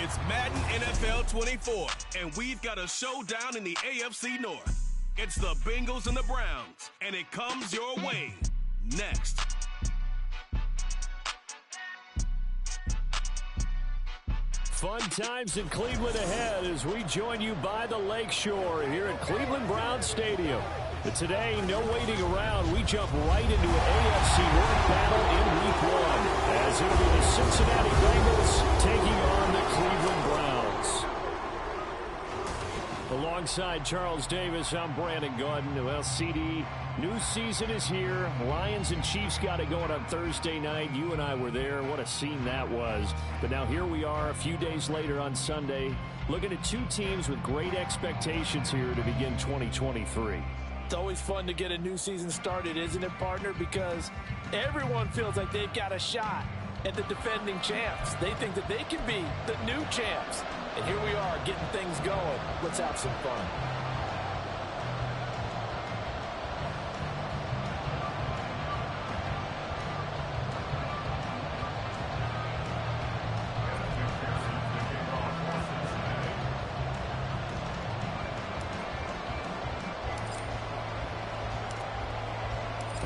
It's Madden NFL 24, and we've got a showdown in the AFC North. It's the Bengals and the Browns, and it comes your way next. Fun times in Cleveland ahead as we join you by the Lakeshore here at Cleveland Browns Stadium. But today, no waiting around. We jump right into an AFC North battle in Week 1 as it'll be the Cincinnati Bengals taking on the Cleveland Browns. Alongside Charles Davis, I'm Brandon Gaudin. Well, CD, new season is here. Lions and Chiefs got it going on Thursday night. You and I were there. What a scene that was. But now here we are a few days later on Sunday, looking at two teams with great expectations here to begin 2023. It's always fun to get a new season started, isn't it, partner? Because everyone feels like they've got a shot at the defending champs. They think that they can be the new champs. And here we are getting things going. Let's have some fun.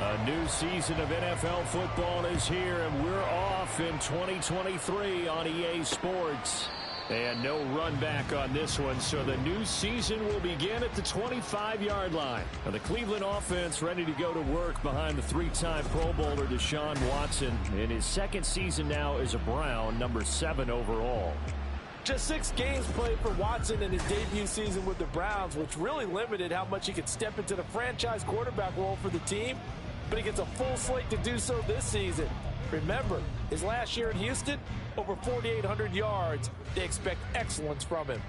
A new season of NFL football is here, and we're off in 2023 on EA Sports. And no run back on this one, so the new season will begin at the 25-yard line. Now, the Cleveland offense ready to go to work behind the three-time Pro Bowler Deshaun Watson in his second season now as a Brown, number 7 overall. Just 6 games played for Watson in his debut season with the Browns, which really limited how much he could step into the franchise quarterback role for the team. But he gets a full slate to do so this season. Remember, his last year in Houston, over 4,800 yards. They expect excellence from him.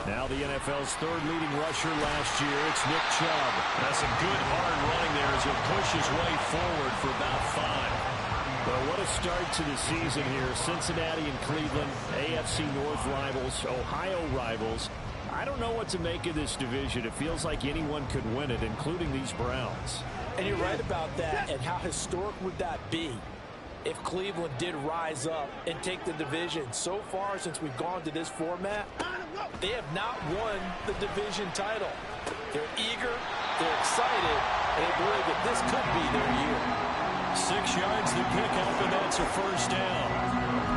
Now the NFL's third leading rusher last year, it's Nick Chubb. That's some good hard running there as he'll push his way forward for about 5. Well, what a start to the season here. Cincinnati and Cleveland, AFC North rivals, Ohio rivals. I don't know what to make of this division. It feels like anyone could win it, including these Browns. And you're right about that. And how historic would that be if Cleveland did rise up and take the division? So far, since we've gone to this format, they have not won the division title. They're eager, they're excited, and they believe that this could be their year. 6 yards to pick up, and that's a first down.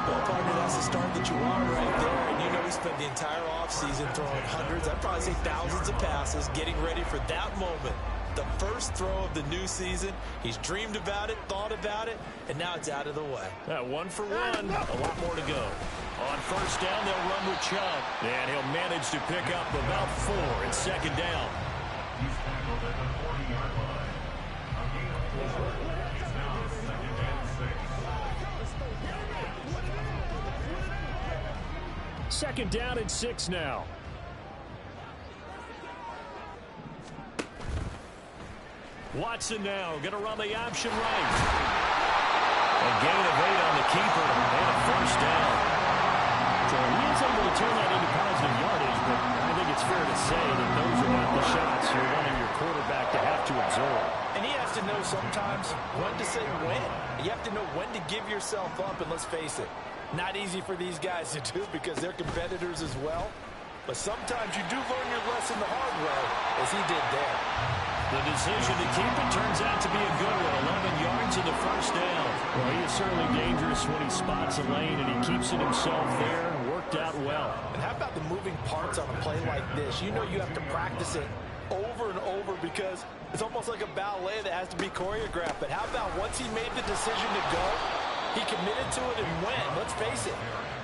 Well, partner, that's the start that you want right there. And you know he spent the entire offseason throwing hundreds, I'd probably say thousands of passes, getting ready for that moment. The first throw of the new season. He's dreamed about it, thought about it, and now it's out of the way. 1 for 1. A lot more to go. On first down, they'll run with Chubb. And he'll manage to pick up about 4 in second down. He's tackled at the 40-yard line. Second down and 6 now. Watson now going to run the option right. A gain of 8 on the keeper and a first down. So he is able to turn that into positive yardage, but I think it's fair to say that those are not the shots you're wanting your quarterback to have to absorb. And he has to know sometimes when to say when. You have to know when to give yourself up, and let's face it, not easy for these guys to do because they're competitors as well. But sometimes you do learn your lesson the hard way, as he did there. The decision to keep it turns out to be a good one. 11 yards in the first down. Well, he is certainly dangerous when he spots a lane and he keeps it himself there. Worked out well. And how about the moving parts on a play like this? You know you have to practice it over and over because it's almost like a ballet that has to be choreographed. But how about once he made the decision to go, he committed to it and went. Let's face it,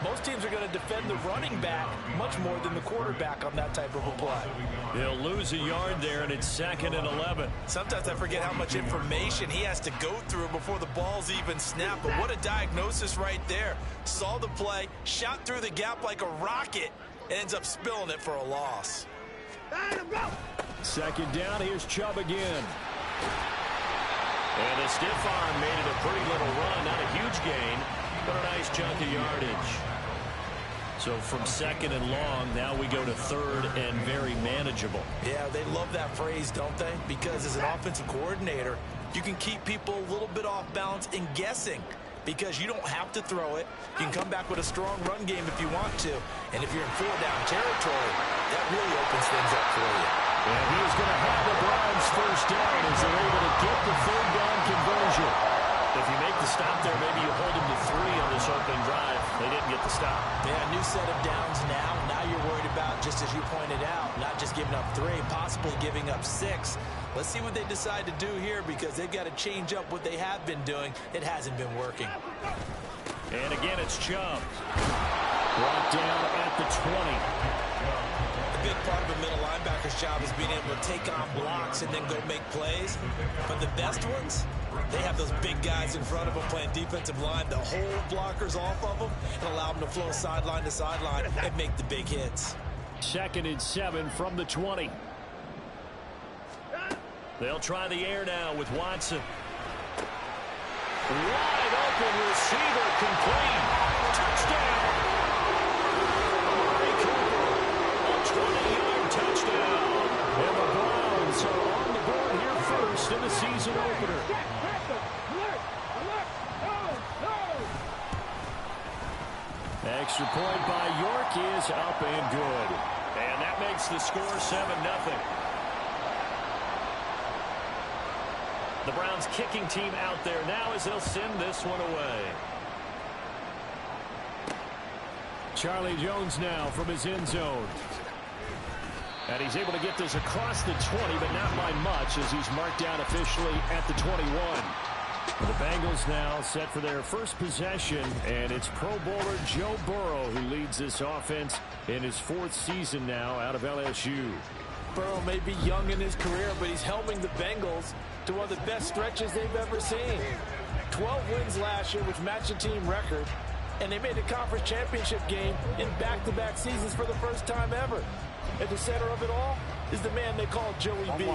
most teams are going to defend the running back much more than the quarterback on that type of a play. He'll lose a yard there, and it's 2nd and 11. Sometimes I forget how much information he has to go through before the ball's even snapped. But what a diagnosis right there. Saw the play, shot through the gap like a rocket, and ends up spilling it for a loss. Second down, here's Chubb again. And a stiff arm made it a pretty little run. Not a huge gain, but a nice chunk of yardage. So from 2nd and long, now we go to 3rd and very manageable. Yeah, they love that phrase, don't they? Because as an offensive coordinator, you can keep people a little bit off balance and guessing because you don't have to throw it. You can come back with a strong run game if you want to. And if you're in 4-down territory, that really opens things up for you. And he's going to have the Browns first down as they're able to get the third down conversion. If you make the stop there, maybe you hold them to 3 on this opening drive. They didn't get the stop. Yeah, new set of downs now. Now you're worried about, just as you pointed out, not just giving up 3, possibly giving up 6. Let's see what they decide to do here because they've got to change up what they have been doing. It hasn't been working. And again, it's Chubb. Brought down at the 20. A big part of a middle linebacker's job is being able to take on blocks and then go make plays. But the best ones, they have those big guys in front of them playing defensive line to hold blockers off of them and allow them to flow sideline to sideline and make the big hits. 2nd and 7 from the 20. They'll try the air now with Watson. Wide open receiver complete. Touchdown. Amari Cooper. A 20-yard touchdown. And the Browns are on the board here first in the season opener. Extra point by York is up and good. And that makes the score 7-0. The Browns kicking team out there now as they'll send this one away. Charlie Jones now from his end zone. And he's able to get this across the 20, but not by much as he's marked down officially at the 21. The Bengals now set for their first possession, and it's Pro Bowler Joe Burrow who leads this offense in his 4th season now out of LSU. Burrow may be young in his career, but he's helping the Bengals to one of the best stretches they've ever seen. 12 wins last year, which matched the team record, and they made the conference championship game in back-to-back seasons for the first time ever. At the center of it all is the man they call Joey B.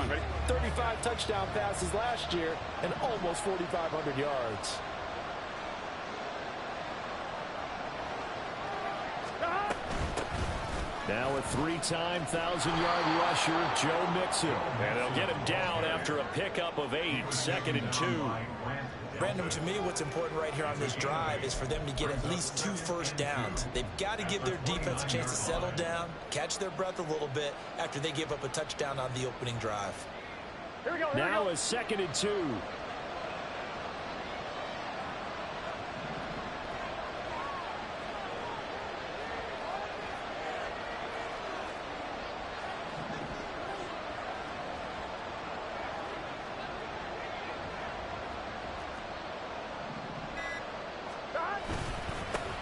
35 touchdown passes last year and almost 4,500 yards. Now a 3-time 1,000-yard rusher, Joe Mixon. And they'll get him down after a pickup of 8, 2nd and 2. Brandon, to me, what's important right here on this drive is for them to get at least 2 first downs. They've got to give their defense a chance to settle down, catch their breath a little bit after they give up a touchdown on the opening drive. Here we go. Now a 2nd and 2.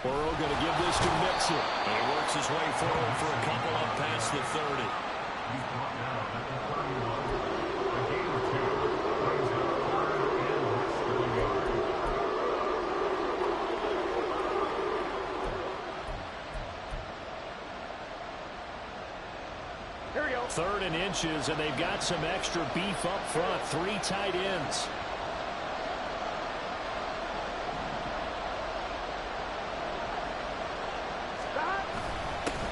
Burrow going to give this to Mixon. And he works his way forward for a couple up past the 30. Here we go. 3rd and inches, and they've got some extra beef up front. 3 tight ends.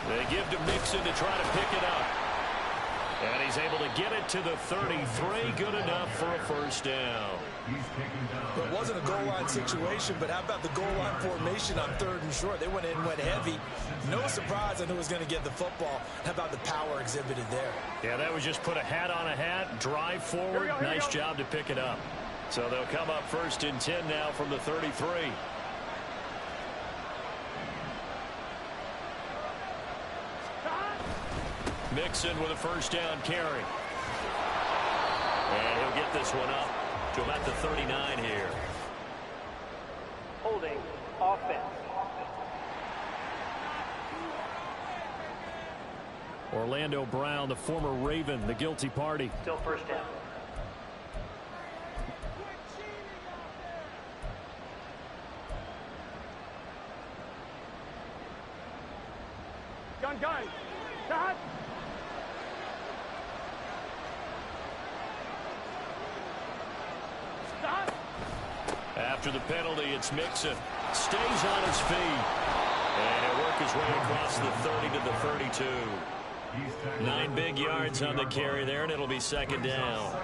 They give to Mixon to try to pick it up. And he's able to get it to the 33. Good enough for a first down. Well, it wasn't a goal line situation, but how about the goal line formation on 3rd and short? They went in, went heavy. No surprise on who was going to get the football. How about the power exhibited there? Yeah, that was just put a hat on a hat, drive forward. Nice job to pick it up. So they'll come up 1st and 10 now from the 33. Mixon with a first down carry. And he'll get this one up to about the 39 here. Holding offense. Orlando Brown, the former Raven, the guilty party. Still first down. Gun. Shot. After the penalty, it's Mixon. Stays on his feet. And he'll work his way across the 30 to the 32. 9 big yards on the carry there, and it'll be second down.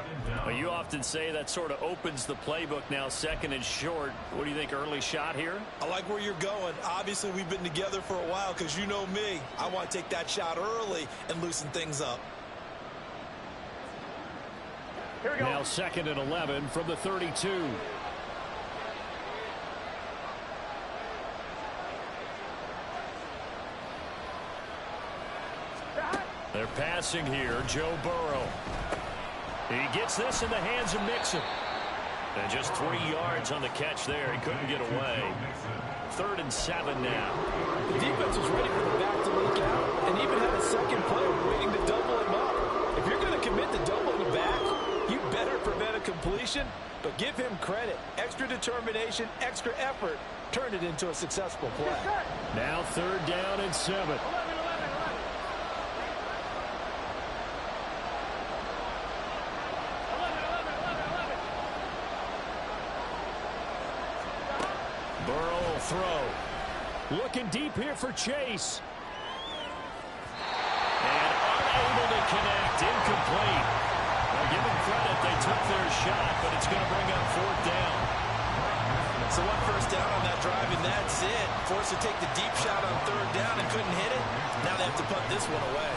Well, you often say that sort of opens the playbook now, second and short. What do you think, early shot here? I like where you're going. Obviously, we've been together for a while because you know me. I want to take that shot early and loosen things up. Here we go. Now second and 11 from the 32. They're passing here, Joe Burrow. He gets this in the hands of Mixon. And just 3 yards on the catch there. He couldn't get away. 3rd and 7 now. The defense was ready for the back to leak out and even had a second player waiting to double him up. If you're going to commit to doubling the back, you better prevent a completion, but give him credit. Extra determination, extra effort turned it into a successful play. Now 3rd down and 7. Burrow will throw. Looking deep here for Chase. And unable to connect. Incomplete. Well, give them credit. They took their shot, but it's going to bring up 4th down. So 1 first down on that drive, and that's it. Forced to take the deep shot on 3rd down and couldn't hit it. Now they have to punt this one away.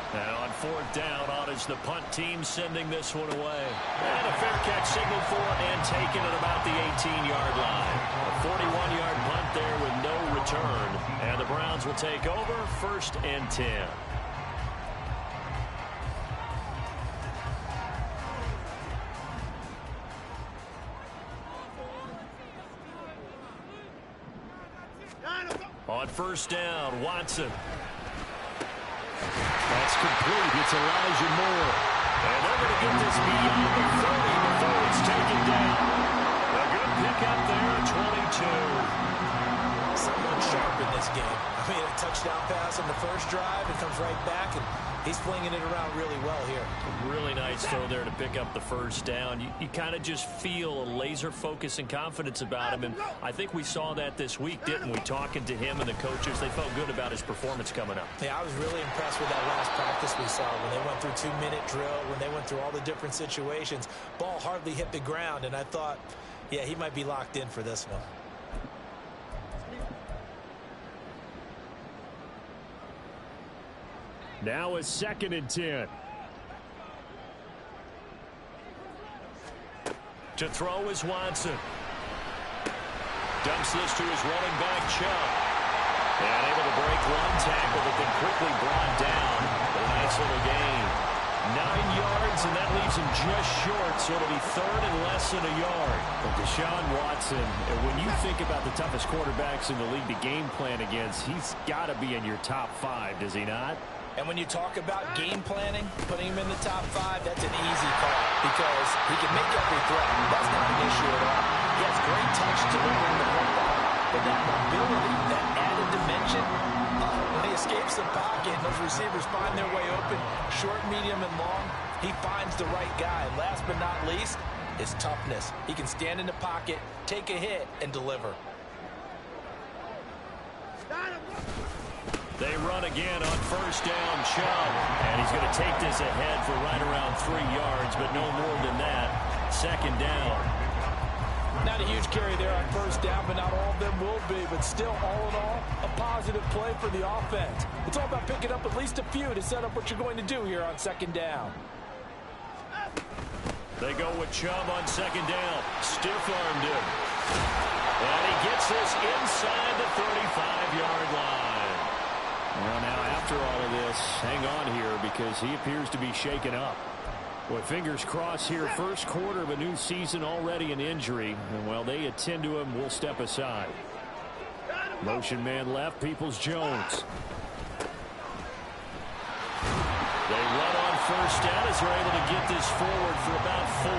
And on 4th down, on is the punt team sending this one away. And a fair catch signaled for and taken at about the 18-yard line. A 41-yard punt there with no return. And the Browns will take over 1st and 10. On 1st down, Watson. That's complete. It's Elijah Moore. And they're going to get this beyond the 30 before it's taken down. A good pickup there at 22. Someone sharp in this game. I mean, a touchdown pass on the first drive. It comes right back, and he's flinging it around really well here. Really nice throw there to pick up the 1st down. You kind of just feel a laser focus and confidence about him, and I think we saw that this week, didn't we? Talking to him and the coaches, they felt good about his performance coming up. Yeah, I was really impressed with that last practice we saw when they went through 2-minute drill, when they went through all the different situations. Ball hardly hit the ground, and I thought, yeah, he might be locked in for this one. Now it's 2nd and 10. To throw is Watson. Dumps this to his running back, Chubb. And able to break 1 tackle, but then quickly brought down. A nice little gain. 9 yards, and that leaves him just short, so it'll be 3rd and less than a yard. But Deshaun Watson, when you think about the toughest quarterbacks in the league to game plan against, he's got to be in your top 5, does he not? And when you talk about game planning, putting him in the top 5, that's an easy call because he can make every throw. That's not an issue at all. He has great touch delivering the football, but that mobility, that added dimension, when he escapes the pocket, those receivers find their way open, short, medium, and long. He finds the right guy. And last but not least, his toughness. He can stand in the pocket, take a hit, and deliver. They run again on 1st down, Chubb. And he's going to take this ahead for right around 3 yards, but no more than that. 2nd down. Not a huge carry there on 1st down, but not all of them will be. But still, all in all, a positive play for the offense. It's all about picking up at least a few to set up what you're going to do here on 2nd down. They go with Chubb on 2nd down. Stiff-armed him. And he gets this inside the 35-yard line. Well, now, after all of this, hang on here because he appears to be shaken up. Well, fingers crossed here, 1st quarter of a new season, already an injury. And while they attend to him, we'll step aside. Motion man left, Peoples-Jones. They run on 1st down as they're able to get this forward for about 4.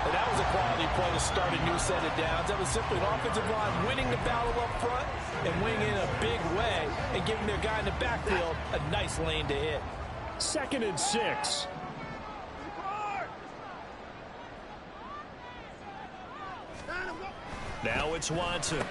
And that was a quality play to start a new set of downs. That was simply an offensive line winning the battle up front and winning in a big way and giving their guy in the backfield a nice lane to hit. 2nd and 6. Now it's Watson.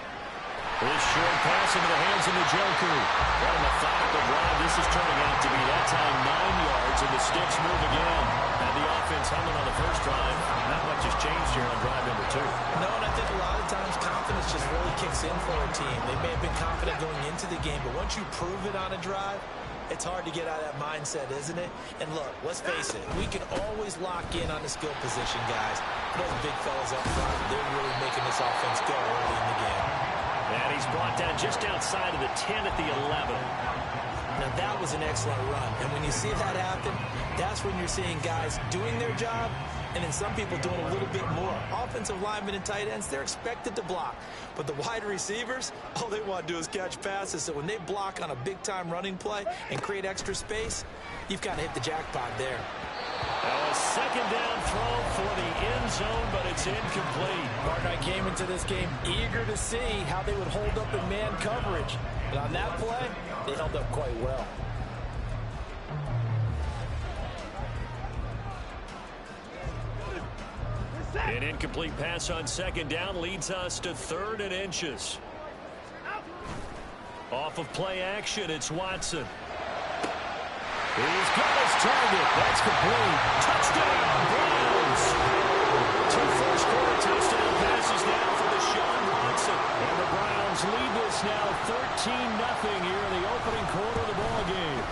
This short pass into the hands of the Joker. What a methodical drive. This is turning out to be that time 9 yards, and the sticks move again. And the offense humming on the first drive. Not much has changed here on drive number 2. No, and I think a lot of times confidence just really kicks in for a team. They may have been confident going into the game, but once you prove it on a drive, it's hard to get out of that mindset, isn't it? And look, let's face it, we can always lock in on the skill position, guys. Those big fellas up front, they're really making this offense go early in the game. And he's brought down just outside of the 10 at the 11. Now, that was an excellent run. And when you see that happen, that's when you're seeing guys doing their job and then some people doing a little bit more. Offensive linemen and tight ends, they're expected to block. But the wide receivers, all they want to do is catch passes. So when they block on a big-time running play and create extra space, you've kind of hit the jackpot there. Now a second down throw for the end zone, but it's incomplete. Martin, I came into this game eager to see how they would hold up in man coverage. And on that play, they held up quite well. An incomplete pass on second down leads us to 3rd and inches. Off of play action, it's Watson. He's got his target. That's complete. Touchdown, Browns. 2 first-quarter touchdown passes now for Deshaun Watson. And the Browns lead this now 13-0 here in the opening quarter of the ballgame.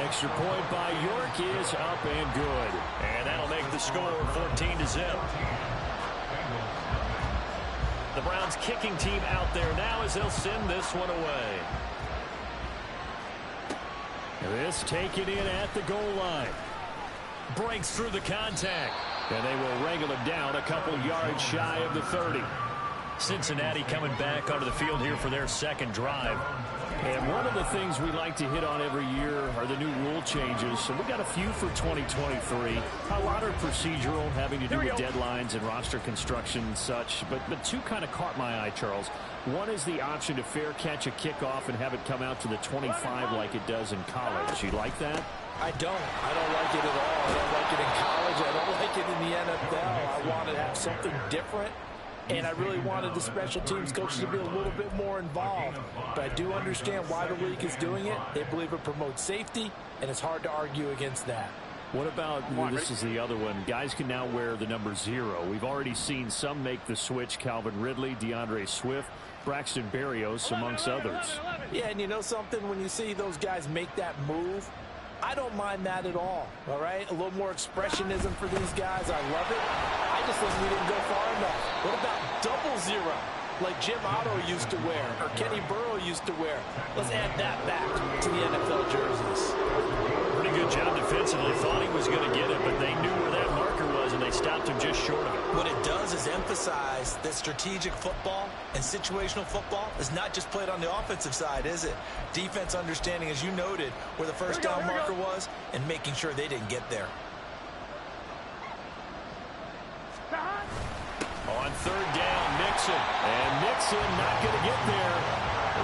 Extra point by York is up and good. And that'll make the score 14-0. The Browns kicking team out there now as they'll send this one away. This taken in at the goal line. Breaks through the contact. And they will wrangle him down a couple yards shy of the 30. Cincinnati coming back onto the field here for their second drive. And one of the things we like to hit on every year are the new rule changes. So we got a few for 2023. A lot are procedural, having to do with deadlines and roster construction and such. But 2 kind of caught my eye, Charles. One is the option to fair catch a kickoff and have it come out to the 25 like it does in college. You like that? I don't like it at all. I don't like it in college. I don't like it in the NFL. I want to have something different. And I really wanted the special teams coaches to be a little bit more involved. But I do understand why the league is doing it. They believe it promotes safety, and it's hard to argue against that. What about, this is the other one, guys can now wear the number 0. We've already seen some make the switch, Calvin Ridley, DeAndre Swift, Braxton Berrios, amongst others. Yeah, and you know something? When you see those guys make that move, I don't mind that at all right? A little more expressionism for these guys. I love it. I just think we didn't go far enough. What about 00, like Jim Otto used to wear or Kenny Burrow used to wear? Let's add that back to the NFL jerseys. Pretty good job defensively. Thought he was going to get it, but they knew where that marker was, and they stopped him just short of it. What it does is emphasize that strategic football and situational football is not just played on the offensive side, is it? Defense understanding, as you noted, where the first down marker was and making sure they didn't get there. On 3rd down, Mixon. And Mixon not going to get there.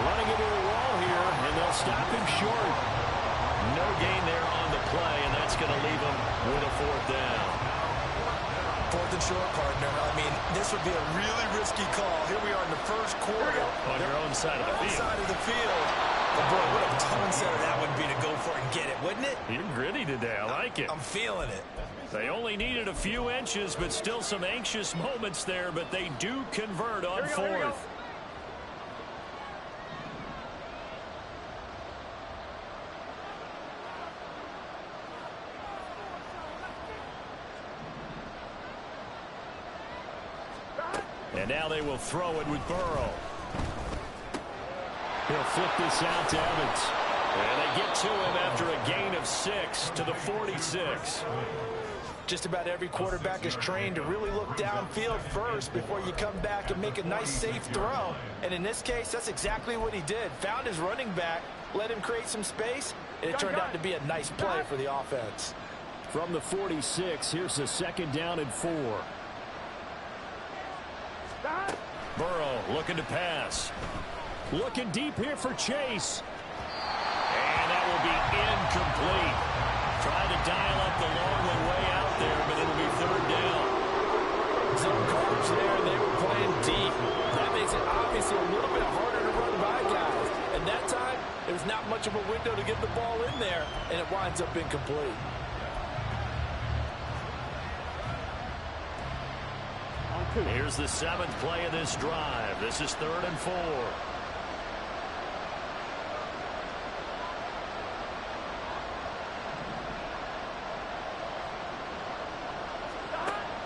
Running into a wall here, and they'll stop him short. No gain there on the play, and that's going to leave him with a 4th down. 4th and short, partner. I mean, this would be a really risky call. Here we are in the first quarter. On your own side of the field. Side of the field. But boy, what a tone setter that would be to go for it and get it, wouldn't it? You're gritty today. I like it. I'm feeling it. They only needed a few inches, but still some anxious moments there, but they do convert on 4th. And now they will throw it with Burrow. He'll flip this out to Evans. And they get to him after a gain of 6 to the 46. Just about every quarterback is trained to really look downfield first before you come back and make a nice, safe throw. And in this case, that's exactly what he did. Found his running back, let him create some space, and it turned out to be a nice play for the offense. From the 46, here's the 2nd down and 4. Burrow looking to pass. Looking deep here for Chase. And that will be incomplete. Trying to dial up the long one way out there, but it'll be 3rd down. Zone coverage there, they were playing deep. That makes it obviously a little much of a window to get the ball in there, and it winds up incomplete. Here's the 7th play of this drive. This is 3rd and 4.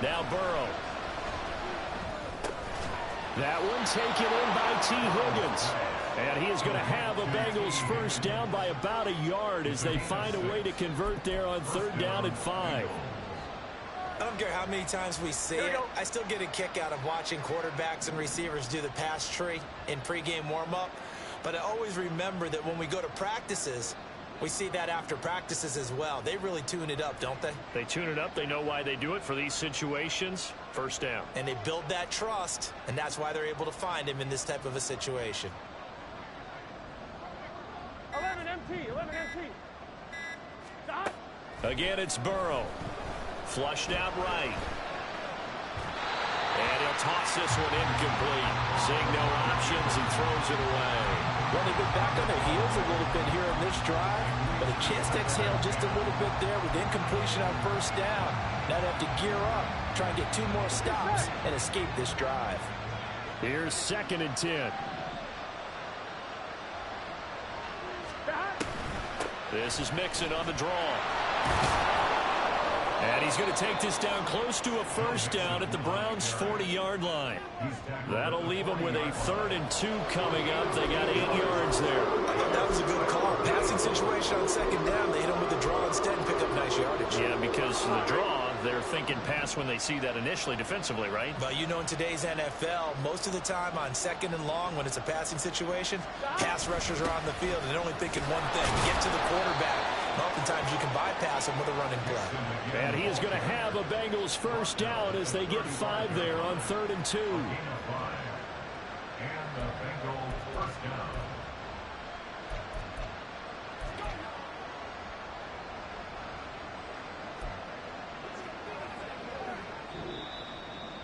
Now Burrow. That one taken in by T. Higgins. And he is going to have a Bengals first down by about a yard as they find a way to convert there on 3rd down and 5. I don't care how many times we see it. I still get a kick out of watching quarterbacks and receivers do the pass tree in pregame warm-up. But I always remember that when we go to practices, we see that after practices as well. They really tune it up, don't they? They tune it up. They know why they do it for these situations. First down. And they build that trust, and that's why they're able to find him in this type of a situation. 11 MT, 11 MT. Stop. Again, it's Burrow. Flushed out right. And he'll toss this one incomplete. Seeing no options, he throws it away. Well, they've been back on their heels a little bit here in this drive, but a chance to exhale just a little bit there with incompletion on first down. Now they have to gear up, try and get 2 more stops, and escape this drive. Here's 2nd and 10. This is Mixon on the draw. And he's going to take this down close to a first down at the Browns' 40-yard line. That'll leave them with a 3rd and 2 coming up. They got 8 yards there. I thought that was a good call. Passing situation on 2nd down. They hit him with the draw instead and pick up nice yardage. Yeah, because the draw, they're thinking pass when they see that initially defensively, right? But you know, in today's NFL, most of the time on 2nd and long, when it's a passing situation, pass rushers are on the field and they're only thinking one thing: get to the quarterback. And oftentimes you can bypass him with a running play. And he is going to have a Bengals first down as they get 5 there on 3rd and 2. And the Bengals first down.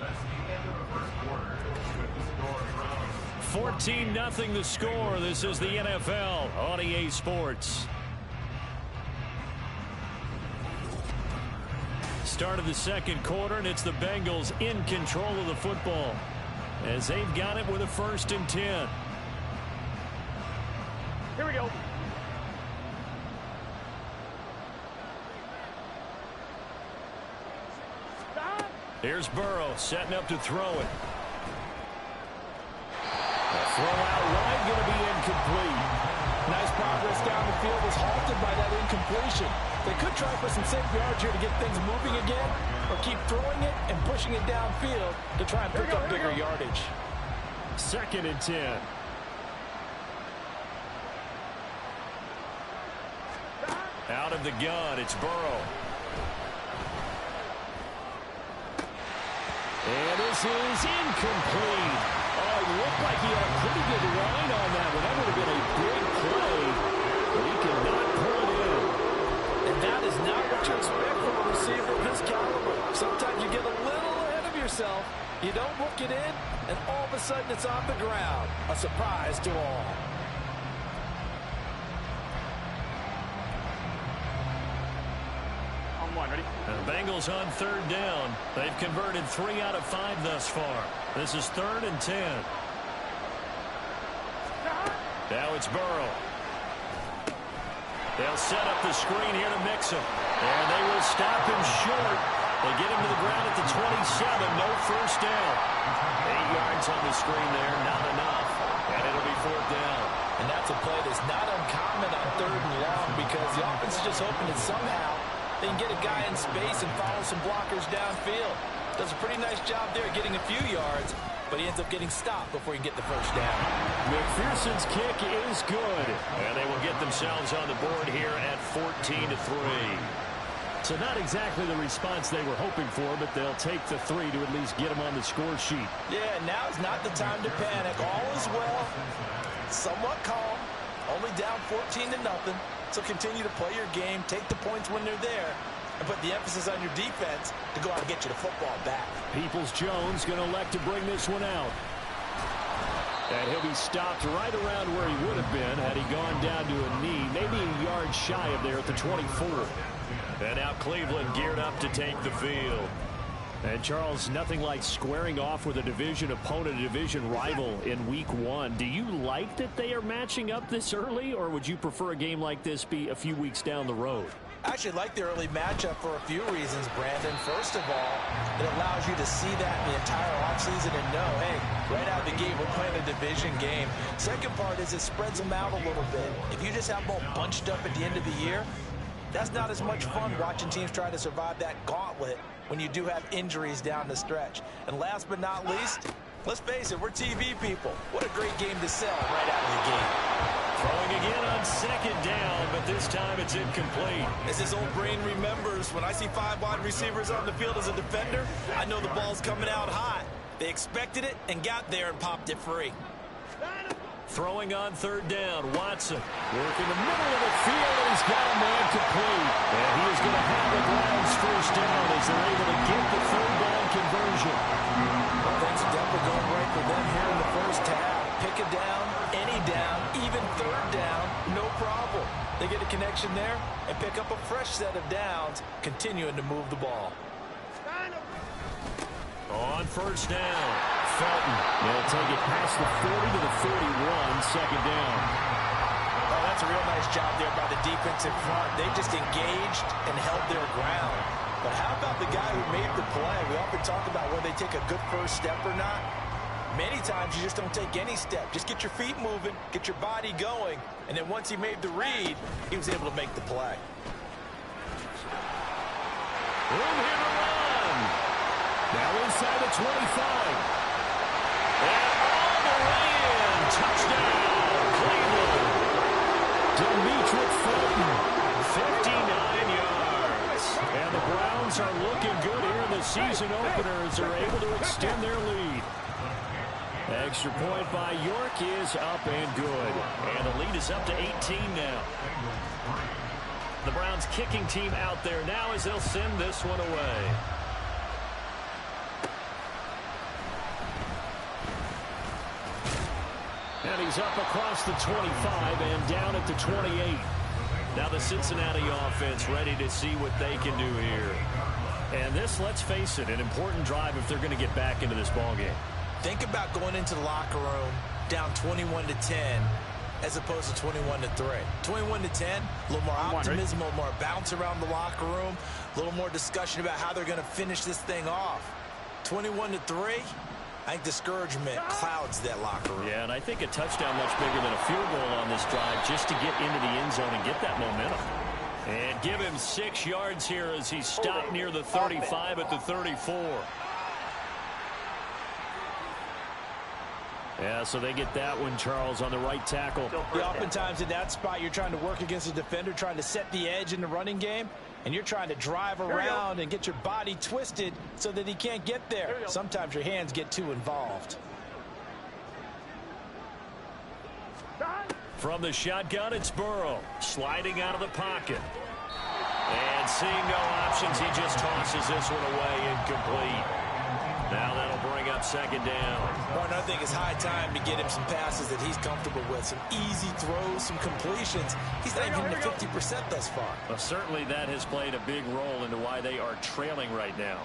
That's the end of the first quarter. With the score around 14-0 the score. This is the NFL on EA Sports. Start of the 2nd quarter, and it's the Bengals in control of the football as they've got it with a 1st and 10. Here we go. Stop. Here's Burrow setting up to throw it. The throw out wide going to be incomplete. Nice progress down the field was halted by that incompletion. They could try for some safe yards here to get things moving again, or keep throwing it and pushing it downfield to try and pick up bigger yardage. 2nd and 10. Out of the gun, it's Burrow. And this is incomplete. Oh, it looked like he had a pretty good line on that one. That would have been a big play, but he could not pull it in. And that is not what you expect from a receiver of his caliber. Sometimes you get a little ahead of yourself, you don't hook it in, and all of a sudden it's on the ground. A surprise to all. Ready? The Bengals on 3rd down. They've converted 3 out of 5 thus far. This is 3rd and 10. Now it's Burrow. They'll set up the screen here to Mixon. And they will stop him short. They get him to the ground at the 27. No first down. 8 yards on the screen there. Not enough. And it'll be 4th down. And that's a play that's not uncommon on 3rd and long, because the offense is just hoping that somehow they can get a guy in space and follow some blockers downfield. Does a pretty nice job there getting a few yards, but he ends up getting stopped before he can get the first down. McPherson's kick is good, and they will get themselves on the board here at 14-3. So not exactly the response they were hoping for, but they'll take the 3 to at least get them on the score sheet. Yeah, now is not the time to panic. All is well, somewhat calm, only down 14-0. So continue to play your game, take the points when they're there, and put the emphasis on your defense to go out and get you the football back. Peoples-Jones going to elect to bring this one out. And he'll be stopped right around where he would have been had he gone down to a knee, maybe a yard shy of there at the 24. And now Cleveland geared up to take the field. And, Charles, nothing like squaring off with a division opponent, a division rival in Week 1. Do you like that they are matching up this early, or would you prefer a game like this be a few weeks down the road? I actually like the early matchup for a few reasons, Brandon. First of all, it allows you to see that in the entire offseason and know, hey, right out of the gate, we're playing a division game. Second part is it spreads them out a little bit. If you just have them all bunched up at the end of the year, that's not as much fun watching teams try to survive that gauntlet when you do have injuries down the stretch. And last but not least, let's face it, we're TV people. What a great game to sell right out of the gate. Throwing again on second down, but this time it's incomplete. As his old brain remembers, when I see 5 wide receivers on the field as a defender, I know the ball's coming out hot. They expected it and got there and popped it free. Throwing on third down, Watson working the middle of the field, and he's got a man complete. And he is going to have the Browns first down as they're able to get the third down conversion. Well, things are definitely going right for them here in the first half. Pick a down, any down, even third down, no problem. They get a connection there and pick up a fresh set of downs, continuing to move the ball. On first down, Felton. They'll take it past the 40 to the 41, second down. Oh, that's a real nice job there by the defense in front. They just engaged and held their ground. But how about the guy who made the play? We often talk about whether they take a good first step or not. Many times you just don't take any step. Just get your feet moving, get your body going, and then once he made the read, he was able to make the play. Room here to run. Now inside the 25. And all the way in. Touchdown, Cleveland. Demetric Felton, 59 yards. And the Browns are looking good here in the season opener as they're able to extend their lead. Extra point by York is up and good. And the lead is up to 18 now. The Browns kicking team out there now as they'll send this one away. And he's up across the 25 and down at the 28. Now the Cincinnati offense ready to see what they can do here. And this, let's face it, an important drive if they're going to get back into this ballgame. Think about going into the locker room down 21-10 as opposed to 21-3. 21-10, a little more optimism, a little more bounce around the locker room, a little more discussion about how they're going to finish this thing off. 21-3, I think discouragement clouds that locker room. Yeah, and I think a touchdown much bigger than a field goal on this drive just to get into the end zone and get that momentum. And give him 6 yards here as he's stopped near the 35 at the 34. Yeah, so they get that one, Charles, on the right tackle. Yeah, oftentimes in that spot, you're trying to work against a defender, trying to set the edge in the running game, and you're trying to drive around and get your body twisted so that he can't get there. Sometimes your hands get too involved. From the shotgun, it's Burrow, sliding out of the pocket. And seeing no options, he just tosses this one away, incomplete. Now that'll bring up second down. Well, I think it's high time to get him some passes that he's comfortable with, some easy throws, some completions. He's not even hitting the 50% thus far. Well, certainly that has played a big role into why they are trailing right now.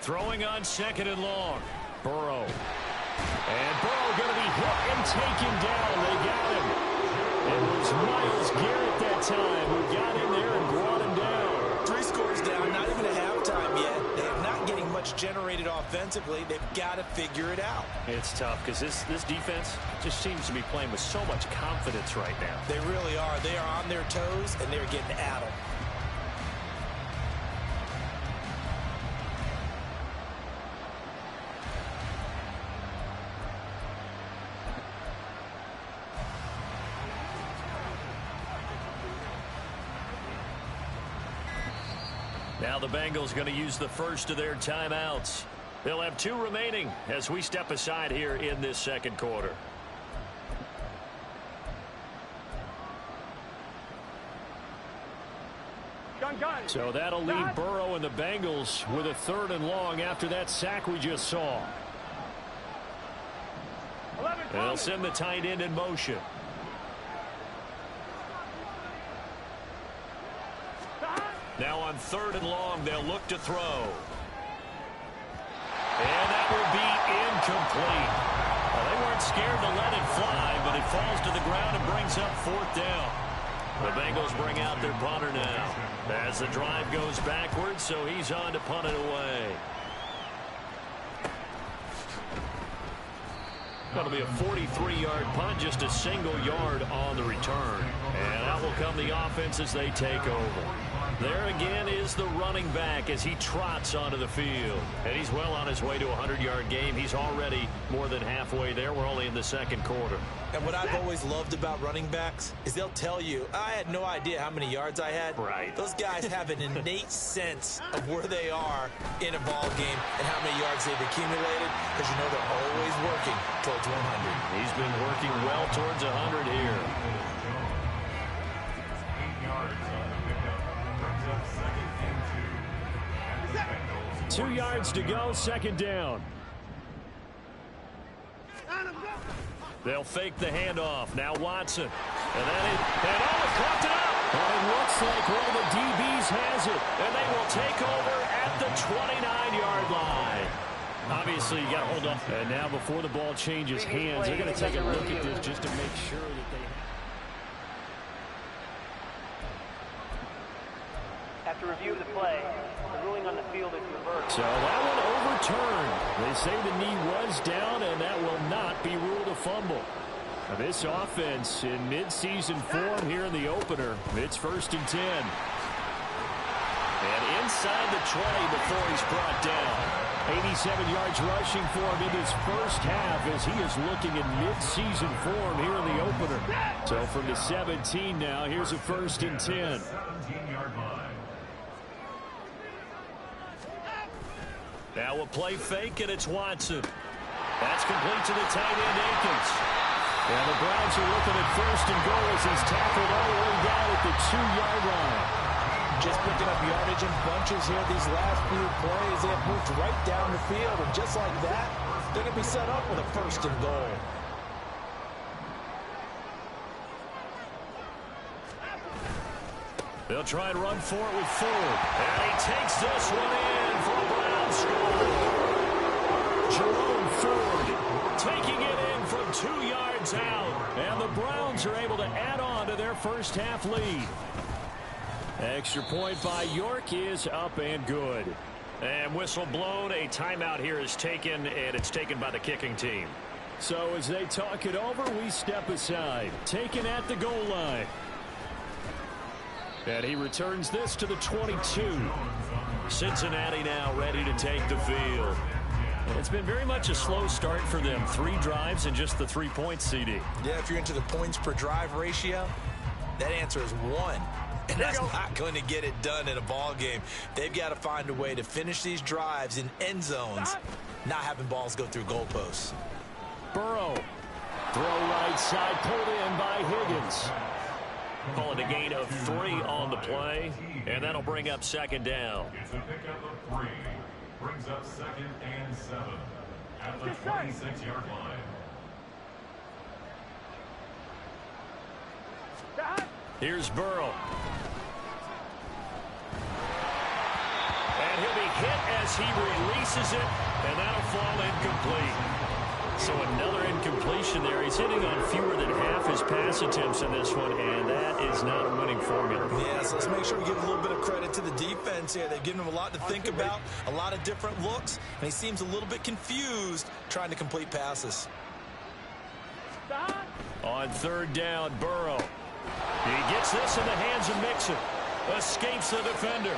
Throwing on second and long. Burrow. And Burrow going to be hit and taken down. They got him. It was Myles Garrett that time who got in there and brought him down. 3 scores down, not even at halftime yet. They're not getting much generated offensively. They've got to figure it out. It's tough because this defense just seems to be playing with so much confidence right now. They really are. They are on their toes, and they're getting at them. Now the Bengals going to use the first of their timeouts. They'll have 2 remaining as we step aside here in this second quarter. Gun. So that'll leave Burrow and the Bengals with a 3rd and long after that sack we just saw. 11 They'll send the tight end in motion. Now on 3rd and long, they'll look to throw. And that will be incomplete. Well, they weren't scared to let it fly, but it falls to the ground and brings up 4th down. The Bengals bring out their punter now as the drive goes backwards, so he's on to punt it away. That'll be a 43-yard punt, just a single yard on the return. And out will come the offense as they take over. There again is the running back as he trots onto the field. And he's well on his way to a 100-yard game. He's already more than halfway there. We're only in the second quarter. And what I've always loved about running backs is they'll tell you, I had no idea how many yards I had. Right. Those guys have an innate sense of where they are in a ball game and how many yards they've accumulated, because you know they're always working towards 100. He's been working well towards 100 here. 8 yards on the pickup. Brings up 2nd and 2. And the Bengals 2 yards to go, 2nd down. They'll fake the handoff. Now Watson. And then caught it up. And it looks like one of the DBs has it. And they will take over at the 29-yard line. Obviously, you got to hold up. And now before the ball changes hands, they're going to take a look at this just to make sure that they... After review of the play, the ruling on the field is reversed. So that one overturned. They say the knee was down, and that will not be ruled a fumble. Now this offense in mid-season form here in the opener. It's 1st and 10. And inside the 20 before he's brought down. 87 yards rushing for him in his first half as he is looking in mid-season form here in the opener. So from the 17 now, here's a 1st and 10. 17-yard line. Now a play fake, and it's Watson. That's complete to the tight end, Akins. And the Browns are looking at 1st and goal as he's tackled all the way down at the 2-yard line. Just picking up yardage in bunches here these last few plays. They have moved right down the field, and just like that, they're going to be set up with a 1st and goal. They'll try and run for it with Ford. And he takes this one in for a Browns score. Jerome Ford taking it in from 2 yards out. And the Browns are able to add on to their first half lead. Extra point by York is up and good. And whistle blown. A timeout here is taken, and it's taken by the kicking team. So as they talk it over, we step aside. Taken at the goal line. And he returns this to the 22. Cincinnati now ready to take the field. It's been very much a slow start for them. 3 drives and just the 3 points, CD. Yeah, if you're into the points per drive ratio, that answer is 1. And that's not going to get it done in a ball game. They've got to find a way to finish these drives in end zones, not having balls go through goalposts. Burrow. Throw right side, pulled in by Higgins. Call it a gain of 3 on the play, and that'll bring up 2nd down. It's a pickup of 3. Brings up 2nd and 7 at the 26-yard line. Here's Burrow. And he'll be hit as he releases it, and that'll fall incomplete. So another incompletion there. He's hitting on fewer than half his pass attempts in this one, and that is not a winning formula. Yeah, so let's make sure we give a little bit of credit to the defense here. They've given him a lot to think about, a lot of different looks, and he seems a little bit confused trying to complete passes. On 3rd down, Burrow. He gets this in the hands of Mixon. Escapes the defender.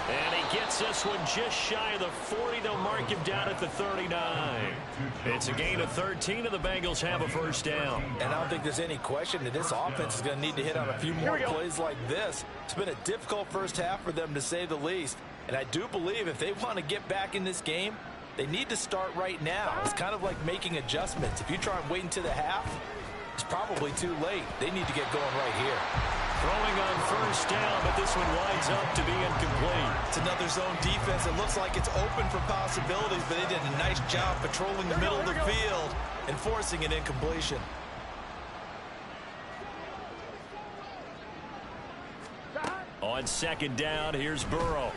And he gets this one just shy of the 40. They'll mark him down at the 39. It's a gain of 13, and the Bengals have a 1st down. And I don't think there's any question that this offense is going to need to hit on a few more plays like this. It's been a difficult first half for them, to say the least. And I do believe if they want to get back in this game, They need to start right now. It's kind of like making adjustments. If you try and wait until the half, it's probably too late. They need to get going right here. Throwing on first down, but this one winds up to be incomplete. It's another zone defense. It looks like it's open for possibilities, but they did a nice job patrolling the middle of the field and forcing an incompletion. On second down, here's Burrow.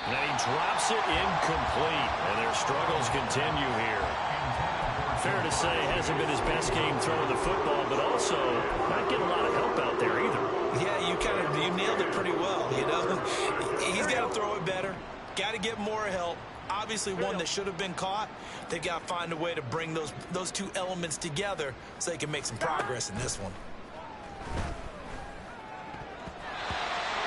And he drops it incomplete. And their struggles continue here. Fair to say, hasn't been his best game throwing the football, but also not getting a lot of help out there either. Yeah, you nailed it pretty well, you know. He's got to throw it better. Got to get more help. Obviously one that should have been caught. They've got to find a way to bring those two elements together so they can make some progress in this one.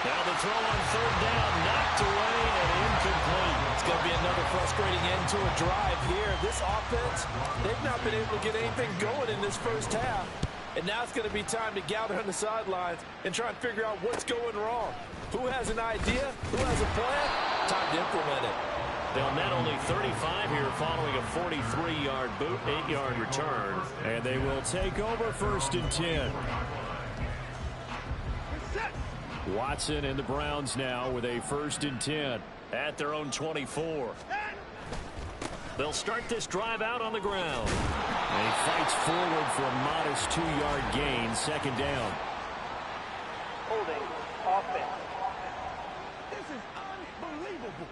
Now the throw on third down, knocked away and incomplete. It's going to be another frustrating end to a drive here. This offense, they've not been able to get anything going in this first half. And now it's going to be time to gather on the sidelines and try and figure out what's going wrong. Who has an idea? Who has a plan? Time to implement it. They'll net only 35 here following a 43-yard boot, 8-yard return. And they will take over first and 10. Watson and the Browns now with a first and 10 at their own 24. They'll start this drive out on the ground. And he fights forward for a modest 2-yard gain, second down. Holding offense. This is unbelievable.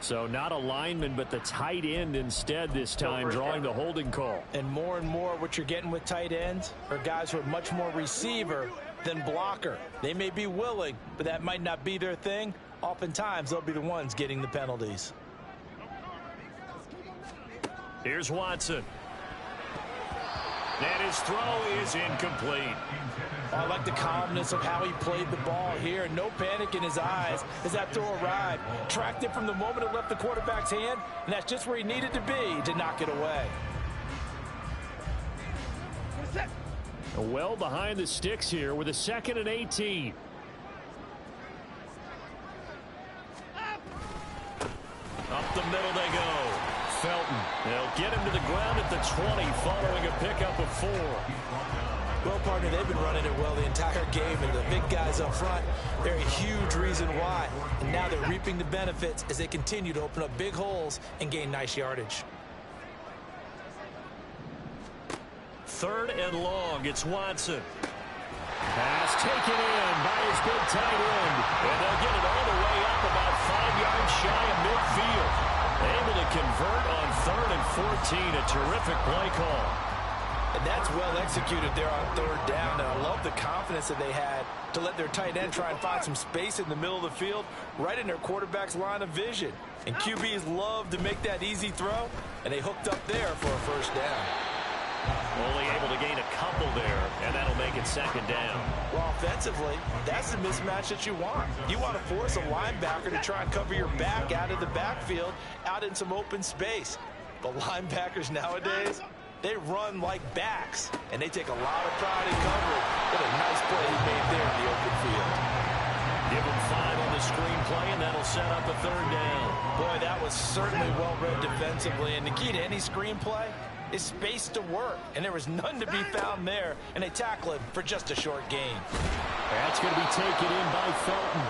So not a lineman, but the tight end instead this time, drawing the holding call. And more what you're getting with tight ends are guys who are much more receiver than blocker. They may be willing, but that might not be their thing. Oftentimes, they'll be the ones getting the penalties. Here's Watson. And his throw is incomplete. I like the calmness of how he played the ball here. No panic in his eyes as that throw arrived. Tracked it from the moment it left the quarterback's hand, and that's just where he needed to be to knock it away. Well behind the sticks here with a 2nd and 18. Up the middle they go. Felton. They'll get him to the ground at the 20 following a pickup of 4. Well, partner, they've been running it well the entire game, and the big guys up front, they're a huge reason why. And now they're reaping the benefits as they continue to open up big holes and gain nice yardage. 3rd and long. It's Watson. Pass taken in by his big tight end. And they'll get it all the way up about 5 yards shy of midfield. Able to convert on 3rd and 14. A terrific play call. And that's well executed there on 3rd down. And I love the confidence that they had to let their tight end try and find some space in the middle of the field, right in their quarterback's line of vision. And QBs love to make that easy throw, and they hooked up there for a first down. Only able to gain a couple there, and that'll make it 2nd down. Well, offensively, that's the mismatch that you want. You want to force a linebacker to try and cover your back out of the backfield, out in some open space. But linebackers nowadays, they run like backs, and they take a lot of pride in coverage. What a nice play he made there in the open field. Give him 5 on the screenplay, and that'll set up a 3rd down. Boy, that was certainly well read defensively, and the key to any screenplay is space to work, and there was none to be found there, and they tackle him for just a short gain. That's going to be taken in by Felton.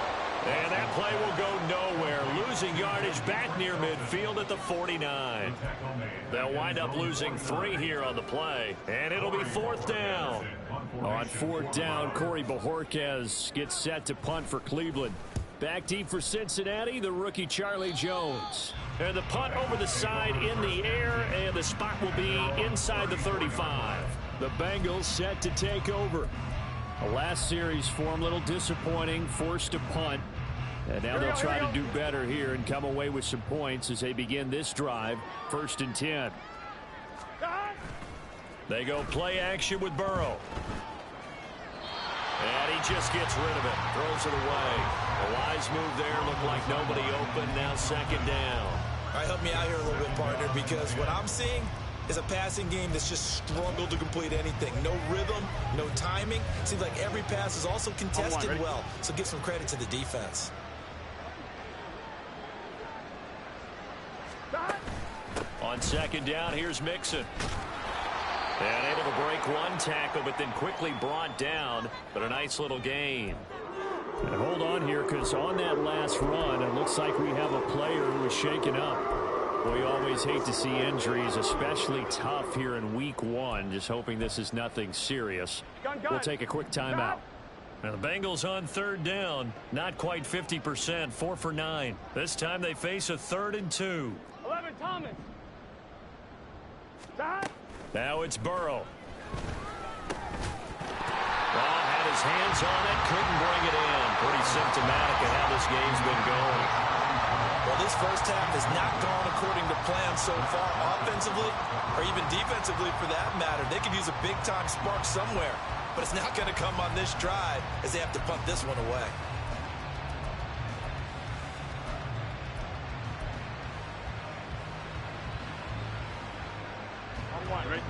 And that play will go nowhere. Losing yardage back near midfield at the 49. They'll wind up losing 3 here on the play, and it'll be 4th down. On 4th down, Corey Bojorquez gets set to punt for Cleveland. Back deep for Cincinnati, the rookie Charlie Jones. And the punt over the side in the air, and the spot will be inside the 35. The Bengals set to take over. The last series for them, a little disappointing, forced to punt. And now they'll try to do better here and come away with some points as they begin this drive, 1st and 10. They go play action with Burrow. And he just gets rid of it, throws it away. A wise move there, looked like nobody open, now 2nd down. All right, help me out here a little bit, partner, because what I'm seeing is a passing game that's just struggled to complete anything. No rhythm, no timing. Seems like every pass is also contested well, so give some credit to the defense. On second down, here's Mixon. And able to break one tackle, but then quickly brought down. But a nice little gain. And hold on here, because on that last run, it looks like we have a player who is shaken up. We always hate to see injuries, especially tough here in week one. Just hoping this is nothing serious. We'll take a quick timeout. Now the Bengals on third down. Not quite 50%, 4 for 9. This time they face a 3rd and 2. 11, Thomas. Now it's Burrow. Had his hands on it, couldn't bring it in. Pretty symptomatic of how this game's been going. Well, this first half has not gone according to plan so far, offensively or even defensively for that matter. They could use a big-time spark somewhere, but it's not going to come on this drive as they have to punt this one away.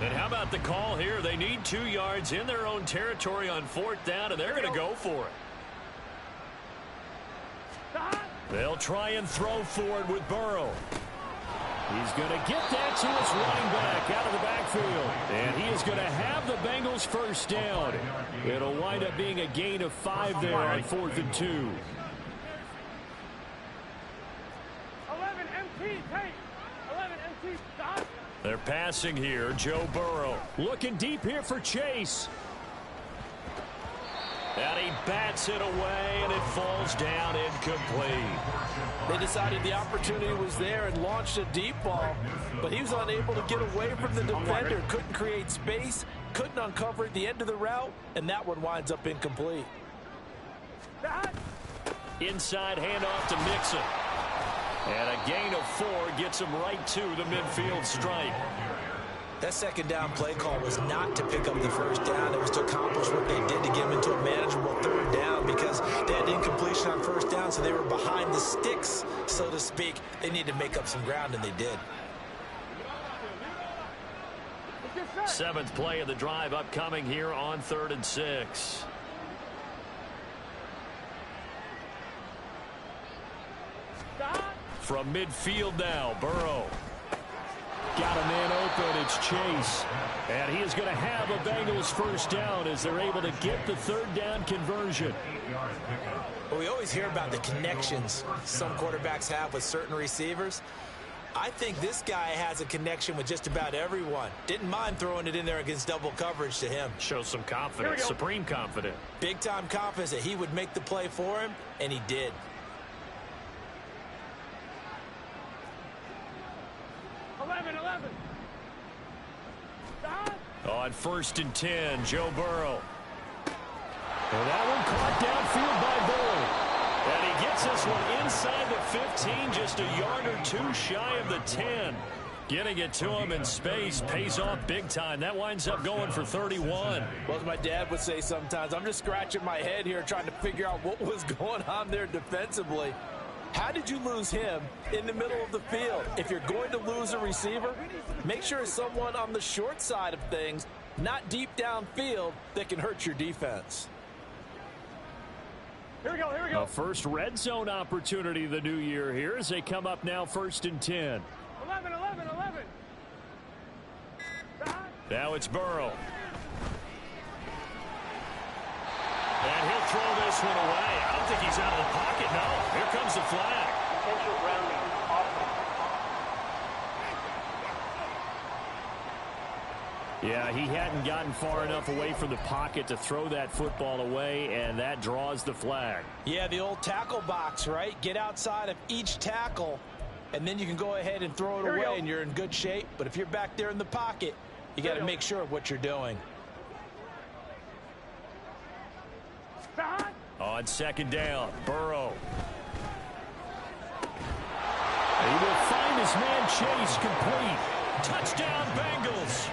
And how about the call here? They need 2 yards in their own territory on 4th down, and they're going to go for it. They'll try and throw forward with Burrow. He's going to get that to his running back out of the backfield. And he is going to have the Bengals first down. It'll wind up being a gain of 5 there on 4th and 2. 11 MT, take. 11 MT, stop. They're passing here. Joe Burrow looking deep here for Chase. And he bats it away, and it falls down incomplete. They decided the opportunity was there and launched a deep ball, but he was unable to get away from the defender. Couldn't create space, couldn't uncover at the end of the route, and that one winds up incomplete. Inside handoff to Mixon. And a gain of 4 gets him right to the midfield stripe. That second down play call was not to pick up the first down. It was to accomplish what they did to get them into a manageable 3rd down because they had incompletion on 1st down, so they were behind the sticks, so to speak. They needed to make up some ground, and they did. 7th play of the drive upcoming here on 3rd and 6. From midfield now, Burrow. Got a man open, it's Chase. And he is going to have a Bengals first down as they're able to get the 3rd down conversion. Well, we always hear about the connections some quarterbacks have with certain receivers. I think this guy has a connection with just about everyone. Didn't mind throwing it in there against double coverage to him. Shows some confidence, supreme confidence. Big-time confidence that he would make the play for him, and he did. On 1st and 10, Joe Burrow. And that one caught downfield by Boyd. And he gets this one inside the 15, just a yard or 2 shy of the 10. Getting it to him in space pays off big time. That winds up going for 31. Well, as my dad would say sometimes, I'm just scratching my head here trying to figure out what was going on there defensively. How did you lose him in the middle of the field? If you're going to lose a receiver, make sure it's someone on the short side of things, not deep downfield, that can hurt your defense. Here we go, here we go. A first red zone opportunity of the new year here as they come up now 1st and 10. 11. Now it's Burrow. And he'll throw this one away. I don't think he's out of the pocket, no. Here comes the flag. Potential grounding. Yeah, he hadn't gotten far enough away from the pocket to throw that football away, and that draws the flag. Yeah, the old tackle box, right? Get outside of each tackle, and then you can go ahead and throw it away, and you're in good shape. But if you're back there in the pocket, you got to make sure of what you're doing. On 2nd down, Burrow. He will find his man Chase complete. Touchdown, Bengals.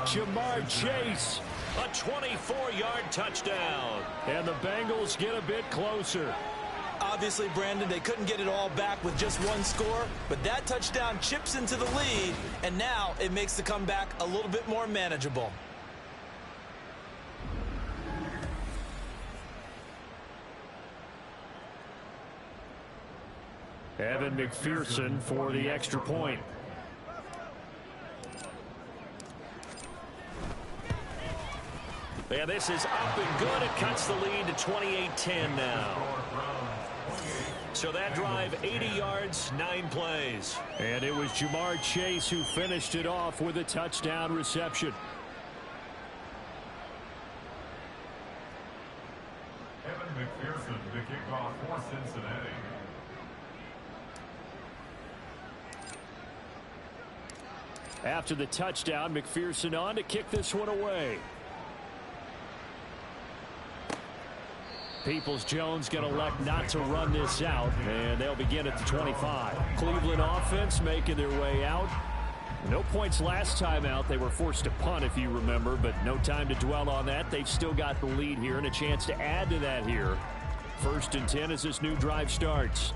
Jamar Chase, a 24-yard touchdown. And the Bengals get a bit closer. Obviously, Brandon, they couldn't get it all back with just one score, but that touchdown chips into the lead, and now it makes the comeback a little bit more manageable. Evan McPherson for the extra point. And this is up and good. It cuts the lead to 28-10 now. So that drive, 80 yards, 9 plays. And it was Jamar Chase who finished it off with a touchdown reception. Evan McPherson, the kickoff for Cincinnati. After the touchdown, McPherson on to kick this one away. Peoples-Jones going to elect not to run this out, and they'll begin at the 25. Cleveland offense making their way out. No points last time out. They were forced to punt, if you remember, but no time to dwell on that. They've still got the lead here and a chance to add to that here. 1st and 10 as this new drive starts.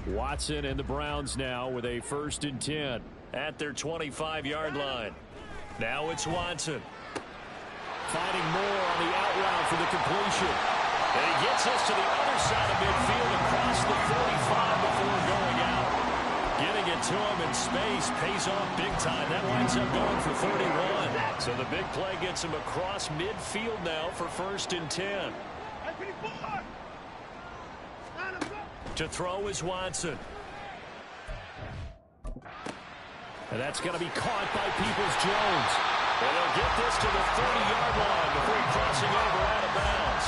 Watson and the Browns now with a 1st and 10 at their 25-yard line. Now it's Watson. Finding more on the out route for the completion. And he gets us to the other side of midfield across the 45 before going out. Getting it to him in space pays off big time. That winds up going for 31. So the big play gets him across midfield now for 1st and 10. To throw is Watson. And that's going to be caught by Peoples-Jones. And they'll get this to the 30-yard line before crossing over out of bounds.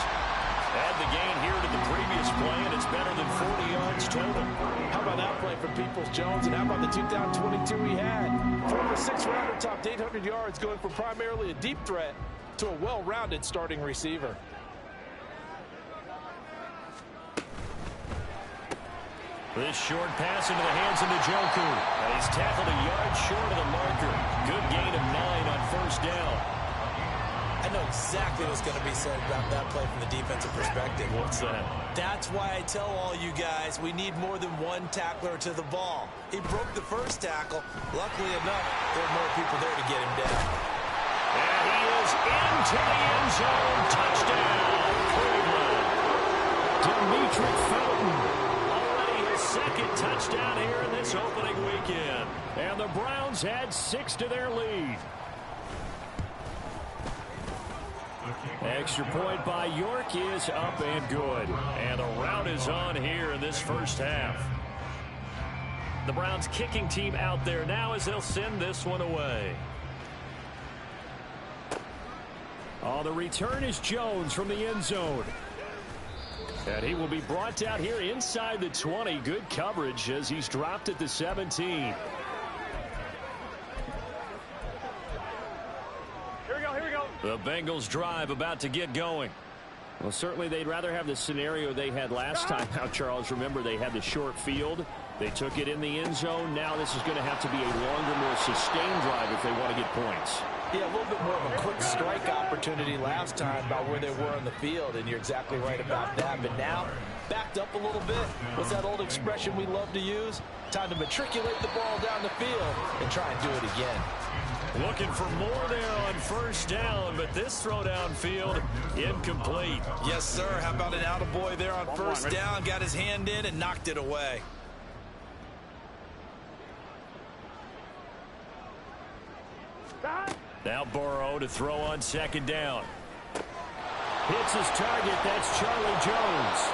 Add the gain here to the previous play, and it's better than 40 yards total. How about that play from Peoples-Jones, and how about the 2-down-22 he had? Former 6th-rounder topped 800 yards, going from primarily a deep threat to a well-rounded starting receiver. This short pass into the hands of Njoku. And he's tackled a yard short of the marker. Good gain of 9 on 1st down. I know exactly what's going to be said about that play from the defensive perspective. What's that? That's why I tell all you guys we need more than one tackler to the ball. He broke the first tackle. Luckily enough, there are more people there to get him down. And he is into the end zone. Touchdown, Cleveland. Demetric Felton. 2nd touchdown here in this opening weekend. And the Browns add 6 to their lead. Extra point by York is up and good. And the route is on here in this 1st half. The Browns kicking team out there now as they'll send this one away. Oh, the return is Jones from the end zone. And he will be brought down here inside the 20. Good coverage as he's dropped at the 17. Here we go. The Bengals drive about to get going. Well, certainly they'd rather have the scenario they had last time out, Charles. Remember, they had the short field. They took it in the end zone. Now this is going to have to be a longer, more sustained drive if they want to get points. Yeah, a little bit more of a quick strike opportunity last time about where they were on the field, and you're exactly right about that. But now, backed up a little bit. What's that old expression we love to use? Time to matriculate the ball down the field and try and do it again. Looking for more there on 1st down, but this throw downfield incomplete. Yes, sir. How about an attaboy there on 1st down? Got his hand in and knocked it away. Now Burrow to throw on 2nd down. Hits his target. That's Charlie Jones.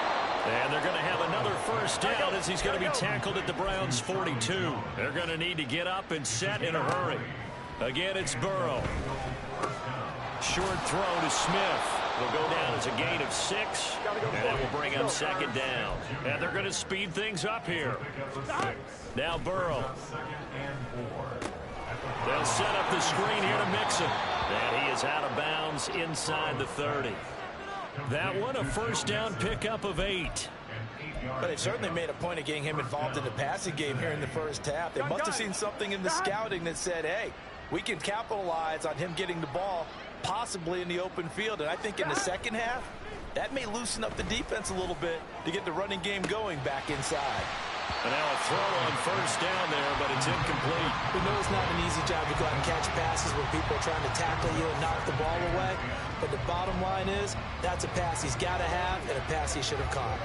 And they're going to have another 1st down as he's going to be tackled at the Browns' 42. They're going to need to get up and set in a hurry. Again, it's Burrow. Short throw to Smith. Will go down as a gain of 6. And that will bring him 2nd down. And they're going to speed things up here. Now Burrow. They'll set up the screen here to Mixon. And he is out of bounds inside the 30. That one, a 1st down pickup of 8. But they've certainly made a point of getting him involved in the passing game here in the 1st half. They must have seen something in the scouting that said, hey, we can capitalize on him getting the ball possibly in the open field. And I think in the 2nd half, that may loosen up the defense a little bit to get the running game going back inside. And now a throw on 1st down there, but it's incomplete. We know it's not an easy job to go out and catch passes when people are trying to tackle you and knock the ball away. But the bottom line is, that's a pass he's got to have and a pass he should have caught.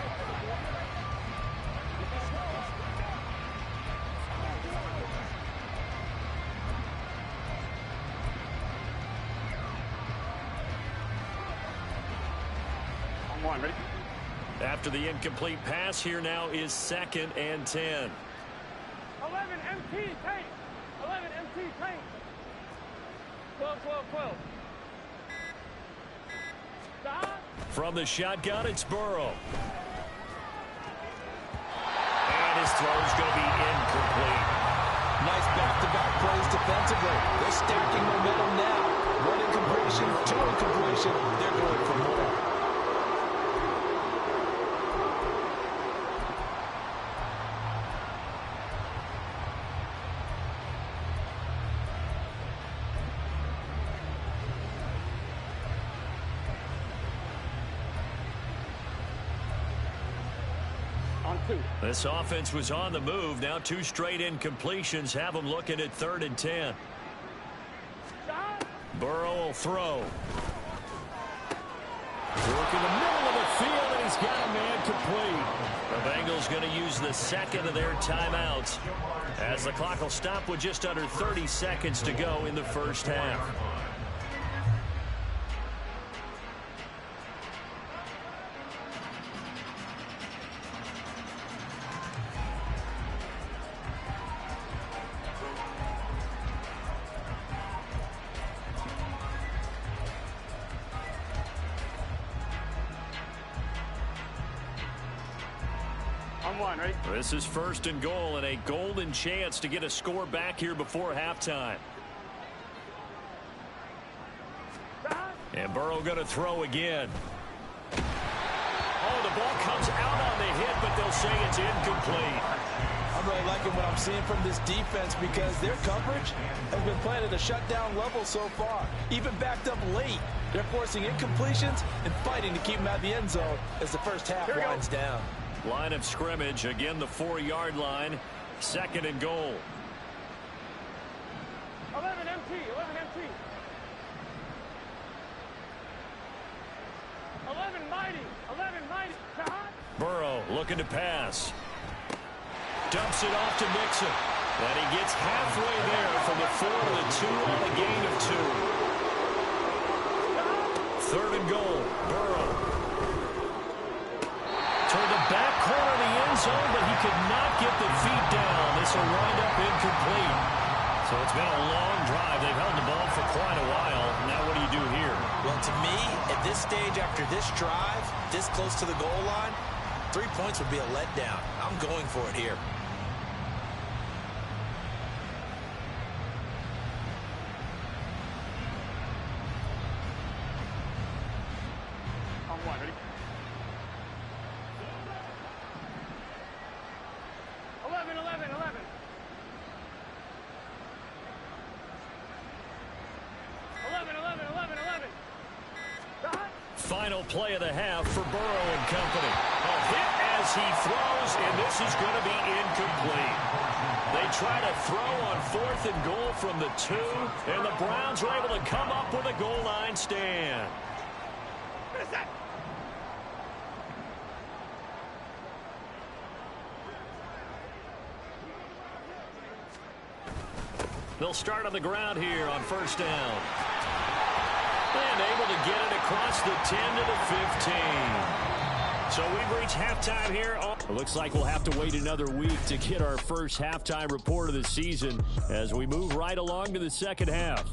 one, ready? After the incomplete pass, here now is 2nd and 10. 11 MT tank. 11 MT tank. 12, 12, 12. Stop. From the shotgun, it's Burrow. And his throw's going to be incomplete. Nice back-to-back plays defensively. They're stacking momentum now. 1 incompletion, 2 incompletion. They're going for more. This offense was on the move. Now 2 straight incompletions have them looking at 3rd and 10. Burrow will throw. Work in the middle of the field, and he's got a man complete. The Bengals going to use the 2nd of their timeouts as the clock will stop with just under 30 seconds to go in the first half. Ready? This is 1st and goal and a golden chance to get a score back here before halftime. And Burrow going to throw again. Oh, the ball comes out on the hit, but they'll say it's incomplete. I'm really liking what I'm seeing from this defense because their coverage has been playing at a shutdown level so far. Even backed up late, they're forcing incompletions and fighting to keep them out of the end zone as the first half winds down. Line of scrimmage, again the 4-yard line, 2nd and goal. 11 MT, 11 MT. 11 mighty, 11 mighty. Burrow looking to pass. Dumps it off to Mixon. And he gets halfway there from the 4 to the 2 on a gain of 2. 3rd and goal, Burrow. Toward the back corner of the end zone, but he could not get the feet down. This will wind up incomplete. So it's been a long drive. They've held the ball for quite a while. Now what do you do here? Well, to me, at this stage after this drive, this close to the goal line, 3 points would be a letdown. I'm going for it here. On one, ready? 11, 11, 11. 11, 11, 11, 11. Final play of the half for Burrow and company. A hit as he throws, and this is going to be incomplete. They try to throw on 4th and goal from the 2, and the Browns are able to come up with a goal line stand. What is that? They'll start on the ground here on 1st down. And able to get it across the 10 to the 15. So we've reached halftime here. It looks like we'll have to wait another week to get our first halftime report of the season as we move right along to the second half.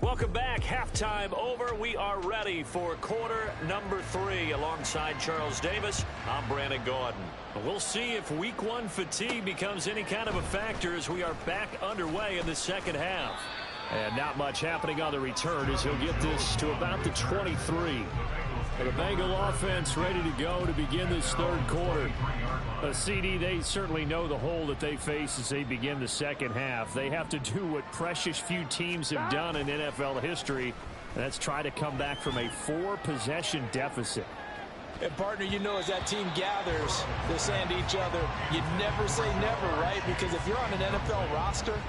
Welcome back. Halftime over. We are ready for quarter number 3. Alongside Charles Davis, I'm Brandon Gaudin. We'll see if week 1 fatigue becomes any kind of a factor as we are back underway in the second half. And not much happening on the return as he'll get this to about the 23. The Bengal offense ready to go to begin this third quarter. CD, they certainly know the hole that they face as they begin the second half. They have to do what precious few teams have done in NFL history, and that's try to come back from a 4-possession deficit. And, partner, you know, as that team gathers, they're saying to each other, you never say never, right? Because if you're on an NFL roster,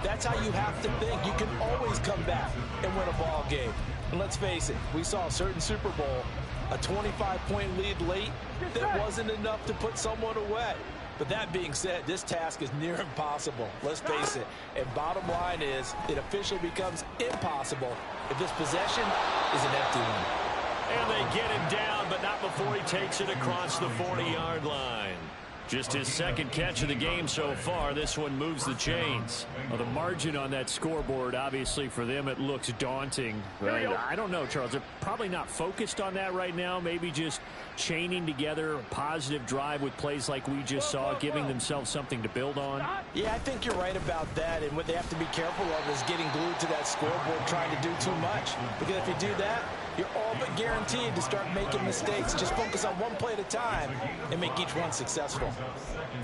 that's how you have to think. You can always come back and win a ball game. And let's face it, we saw a certain Super Bowl A 25-point lead late, that wasn't enough to put someone away. But that being said, this task is near impossible. Let's face it. And bottom line is, it officially becomes impossible if this possession is an empty one. And they get him down, but not before he takes it across the 40-yard line. Just his second catch of the game so far. This one moves the chains. Well, the margin on that scoreboard, obviously for them, it looks daunting. I don't know, Charles. They're probably not focused on that right now. Maybe just chaining together a positive drive with plays like we just saw, giving themselves something to build on. Yeah, I think you're right about that. And what they have to be careful of is getting glued to that scoreboard, trying to do too much. Because if you do that, you're all but guaranteed to start making mistakes. Just focus on one play at a time and make each one successful.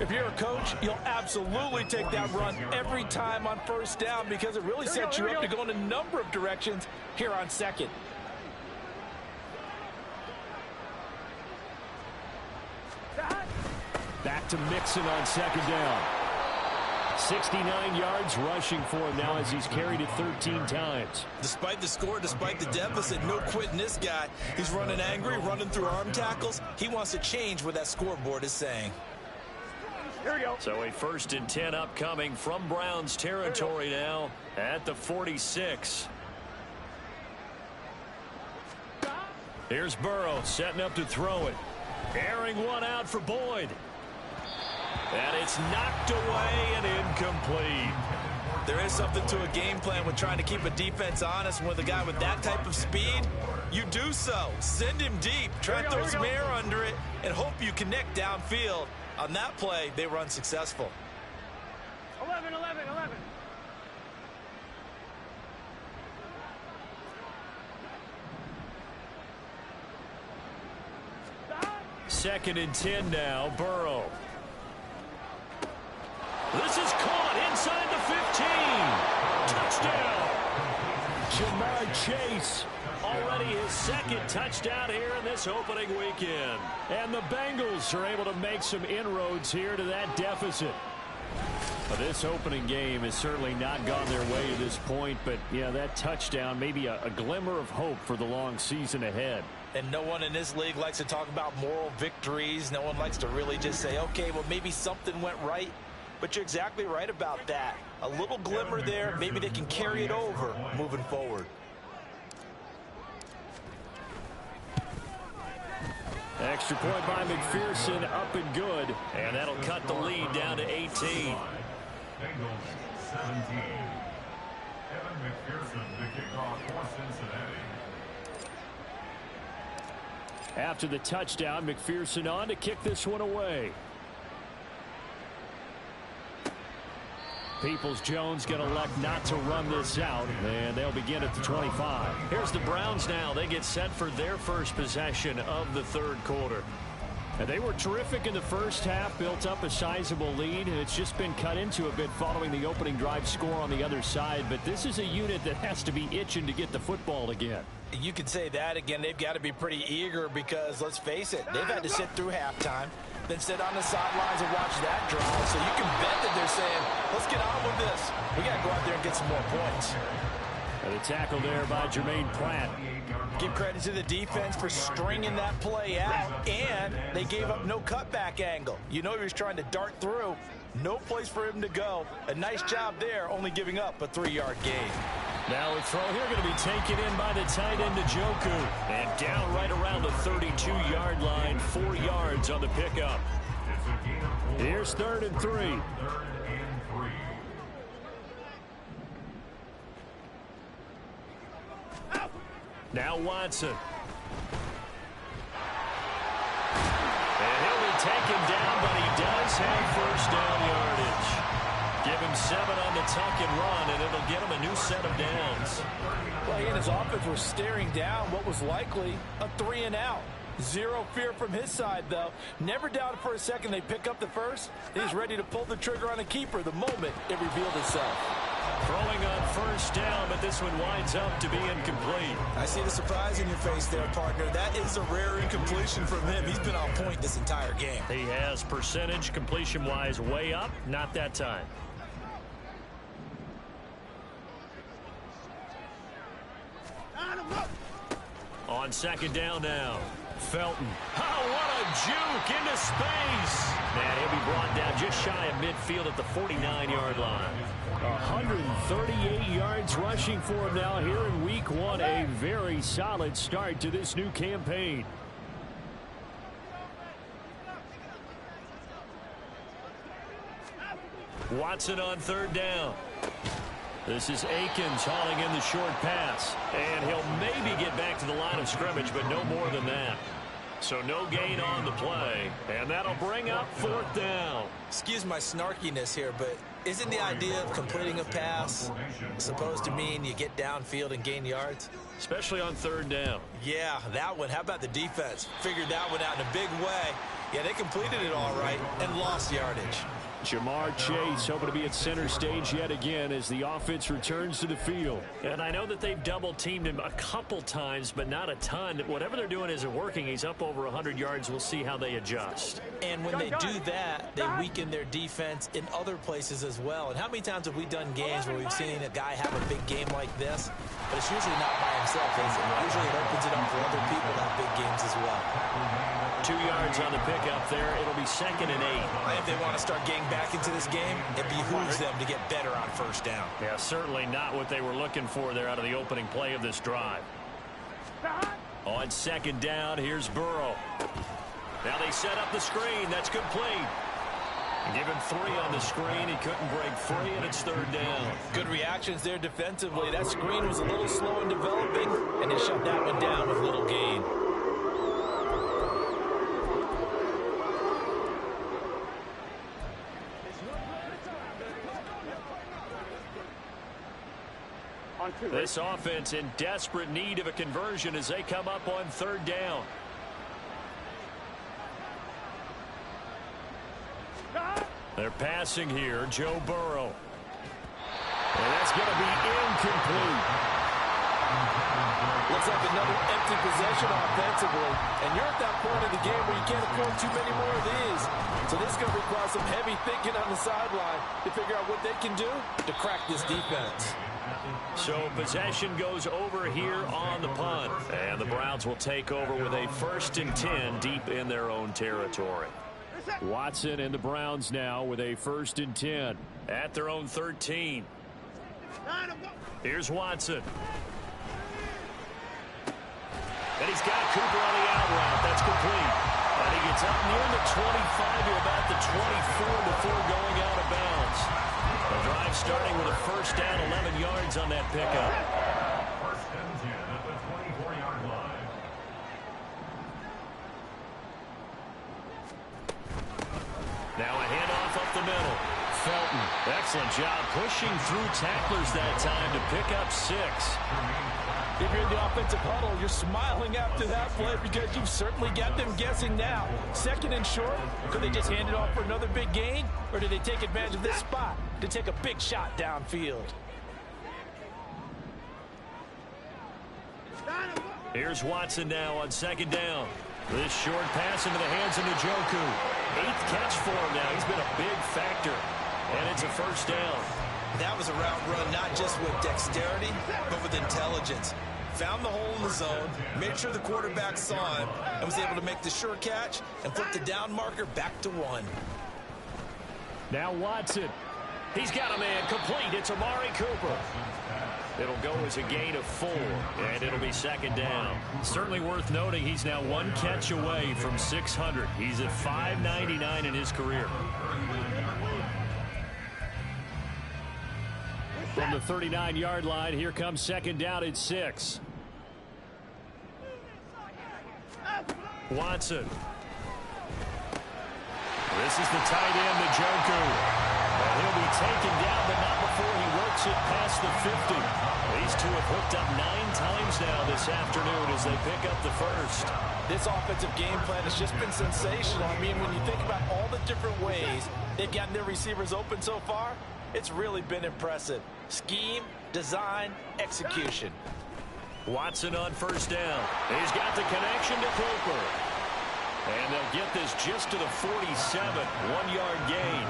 If you're a coach, you'll absolutely take that run every time on first down because it really sets you up to go in a number of directions here on second. Back to Mixon on second down. 69 yards rushing for him now as he's carried it 13 times. Despite the score, despite the deficit, no quitting this guy. He's running angry, running through arm tackles. He wants to change what that scoreboard is saying. Here we go. So a 1st and 10 upcoming from Browns territory now at the 46. Here's Burrow setting up to throw it. Airing one out for Boyd. And it's knocked away and incomplete. There is something to a game plan with trying to keep a defense honest. With a guy with that type of speed, you do so. Send him deep. Try and throw some air under it and hope you connect downfield. On that play, they were unsuccessful. 11, 11, 11. Second and 10 now, Burrow. This is caught inside the 15. Touchdown. Jamar Chase. Already his second touchdown here in this opening weekend. And the Bengals are able to make some inroads here to that deficit. Well, this opening game has certainly not gone their way to this point, but yeah, that touchdown, maybe a glimmer of hope for the long season ahead. And no one in this league likes to talk about moral victories. No one likes to really just say, okay, well, maybe something went right. But you're exactly right about that. A little glimmer there. Maybe they can carry it over moving forward. Extra point by McPherson, up and good. And that'll cut the lead down to 18. Bengals 17. Evan McPherson, the kickoff for Cincinnati. After the touchdown, McPherson on to kick this one away. Peoples-Jones going to elect not to run this out, and they'll begin at the 25. Here's the Browns now. They get set for their first possession of the third quarter. And they were terrific in the first half, built up a sizable lead, and it's just been cut into a bit following the opening drive score on the other side. But this is a unit that has to be itching to get the football again. You could say that again. They've got to be pretty eager because, let's face it, they've had to sit through halftime, then sit on the sidelines and watch that drive. So you can bet that they're saying, let's get on with this. We got to go out there and get some more points. And the tackle there by Jermaine Pratt. Give credit to the defense for stringing that play out, and they gave up no cutback angle. You know he was trying to dart through. No place for him to go. A nice job there, only giving up a 3-yard gain. Now a throw here going to be taken in by the tight end Njoku. And down right around the 32-yard line, 4 yards on the pickup. Here's 3rd and 3. 3rd and 3. Now Watson. And he'll be taken down, but he does have first down yardage. Give him 7 on the tuck and run, and it'll get him a new set of downs. Well, he and his offense were staring down what was likely a 3-and-out. Zero fear from his side, though. Never doubted for a second they pick up the first. He's ready to pull the trigger on a keeper the moment it revealed itself. Throwing on first down, but this one winds up to be incomplete. I see the surprise in your face there, partner. That is a rare incompletion from him. He's been on point this entire game. He has percentage completion-wise way up, not that time. On second down now. Felton. Oh, what a juke into space. And he'll be brought down just shy of midfield at the 49-yard line. 138 yards rushing for him now here in week 1. A very solid start to this new campaign. Watson on 3rd down. This is Akins hauling in the short pass. And he'll maybe get back to the line of scrimmage, but no more than that. So no gain on the play. And that'll bring up 4th down. Excuse my snarkiness here, but isn't the idea of completing a pass supposed to mean you get downfield and gain yards? Especially on 3rd down. Yeah, that one. How about the defense? Figured that one out in a big way. Yeah, they completed it all right and lost yardage. Jamar Chase hoping to be at center stage yet again as the offense returns to the field. And I know that they've double-teamed him a couple times, but not a ton. Whatever they're doing isn't working. He's up over 100 yards. We'll see how they adjust. And when they do that, they weaken their defense in other places as well. And how many times have we done games where we've seen a guy have a big game like this? But it's usually not by himself, is it? Usually it opens it up for other people to have big games as well. 2 yards on the pickup there. It'll be 2nd and 8. If they want to start getting back into this game, it behooves them to get better on 1st down. Yeah, certainly not what they were looking for there out of the opening play of this drive. On 2nd down, here's Burrow. Now they set up the screen. That's complete. Given 3 on the screen, he couldn't break free, and it's 3rd down. Good reactions there defensively. That screen was a little slow in developing, and they shut that one down with little gain. This offense in desperate need of a conversion as they come up on 3rd down. They're passing here, Joe Burrow. And that's going to be incomplete. Looks like another empty possession offensively. And you're at that point of the game where you can't afford too many more of these. So this is going to require some heavy thinking on the sideline to figure out what they can do to crack this defense. So possession goes over here on the punt. And the Browns will take over with a 1st and 10 deep in their own territory. Watson and the Browns now with a 1st and 10 at their own 13. Here's Watson. And he's got Cooper on the out route. That's complete. And he gets up near the 25 to about the 24 before going out of bounds. The drive starting with a 1st down, 11 yards on that pickup. 1st and 10 at the 24-yard line. Now a handoff up the middle. Felton, excellent job pushing through tacklers that time to pick up 6. If you're in the offensive huddle, you're smiling after that play because you've certainly got them guessing now. 2nd and short, could they just hand it off for another big gain? Or do they take advantage of this spot to take a big shot downfield? Here's Watson now on 2nd down. This short pass into the hands of Njoku. 8th catch for him now. He's been a big factor. And it's a 1st down. That was a route run not just with dexterity, but with intelligence. Found the hole in the zone, made sure the quarterback saw him, and was able to make the sure catch and flip the down marker back to 1. Now Watson. He's got a man complete. It's Amari Cooper. It'll go as a gain of 4, and it'll be 2nd down. Certainly worth noting he's now 1 catch away from 600. He's at 599 in his career. From the 39-yard line, here comes 2nd down at 6. Watson. This is the tight end, Njoku. And he'll be taken down, but not before he works it past the 50. These two have hooked up 9 times now this afternoon as they pick up the 1st. This offensive game plan has just been sensational. I mean, when you think about all the different ways they've gotten their receivers open so far, it's really been impressive. Scheme, design, execution. Watson on 1st down. He's got the connection to Cooper. And they'll get this just to the 47, 1-yard gain.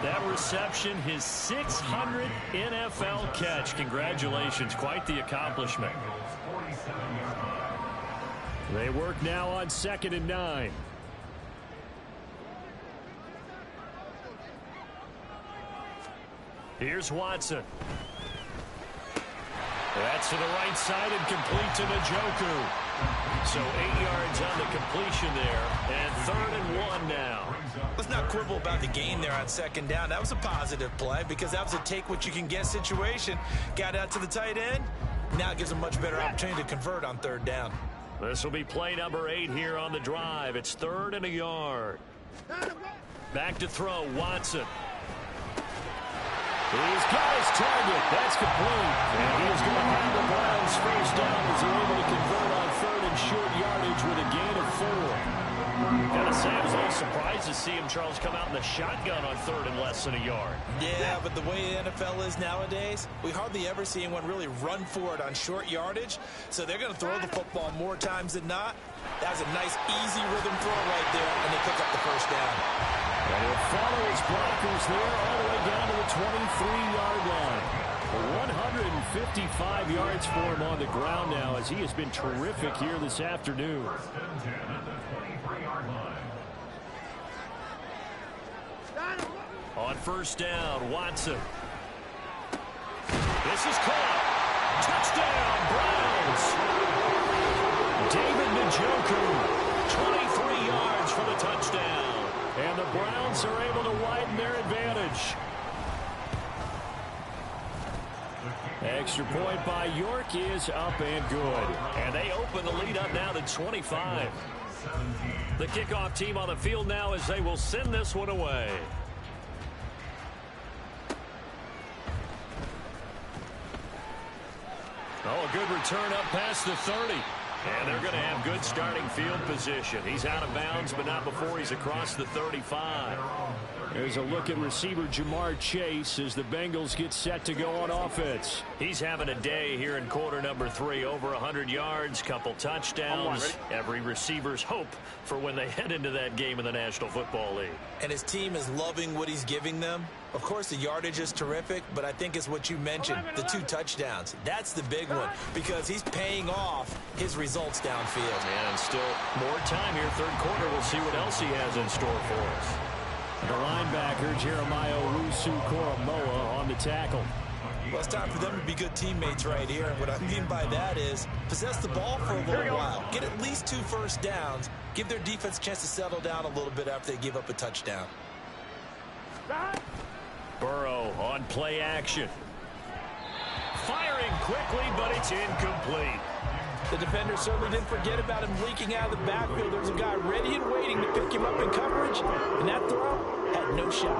That reception, his 600th NFL catch. Congratulations, quite the accomplishment. They work now on 2nd and 9. Here's Watson. That's to the right side and complete to Njoku. So 8 yards on the completion there, and 3rd and 1 now. Let's not quibble about the gain there on 2nd down. That was a positive play because that was a take-what-you-can-get situation. Got out to the tight end. Now it gives a much better opportunity to convert on 3rd down. This will be play number 8 here on the drive. It's 3rd and a yard. Back to throw, Watson. He's got his target. That's complete. And he's going to have the Browns first down as they're able to convert on 3rd and short yardage with a gain of 4. Gotta say, I was a little surprised to see him, Charles, come out in the shotgun on 3rd and less than a yard. Yeah, but the way the NFL is nowadays, we hardly ever see anyone really run for it on short yardage. So they're going to throw the football more times than not. That was a nice, easy rhythm throw right there, and they pick up the first down. And he'll follow his blockers there all the way down to the 23-yard line. 155 yards for him on the ground now as he has been terrific here this afternoon. On 1st down, Watson. This is caught. Touchdown, Browns. David Njoku, 23 yards for the touchdown. And the Browns are able to widen their advantage. Extra point by York is up and good. And they open the lead up now to 25. The kickoff team on the field now as they will send this one away. Oh, a good return up past the 30. And they're going to have good starting field position. He's out of bounds, but not before he's across the 35. There's a look at receiver Jamar Chase as the Bengals get set to go on offense. He's having a day here in quarter number 3. Over 100 yards, couple touchdowns. Every receiver's hope for when they head into that game in the National Football League. And his team is loving what he's giving them. Of course, the yardage is terrific, but I think it's what you mentioned, the 2 touchdowns. That's the big one because he's paying off his results downfield. And still more time here, 3rd quarter. We'll see what else he has in store for us. The linebacker, Jeremiah Owusu-Koramoah, on the tackle. Well, it's time for them to be good teammates right here. And what I mean by that is possess the ball for a little while. Get at least 2 first downs. Give their defense a chance to settle down a little bit after they give up a touchdown. Burrow on play action. Firing quickly, but it's incomplete. The defender certainly didn't forget about him leaking out of the backfield. There's a guy ready and waiting to pick him up in coverage, and that throw had no shot.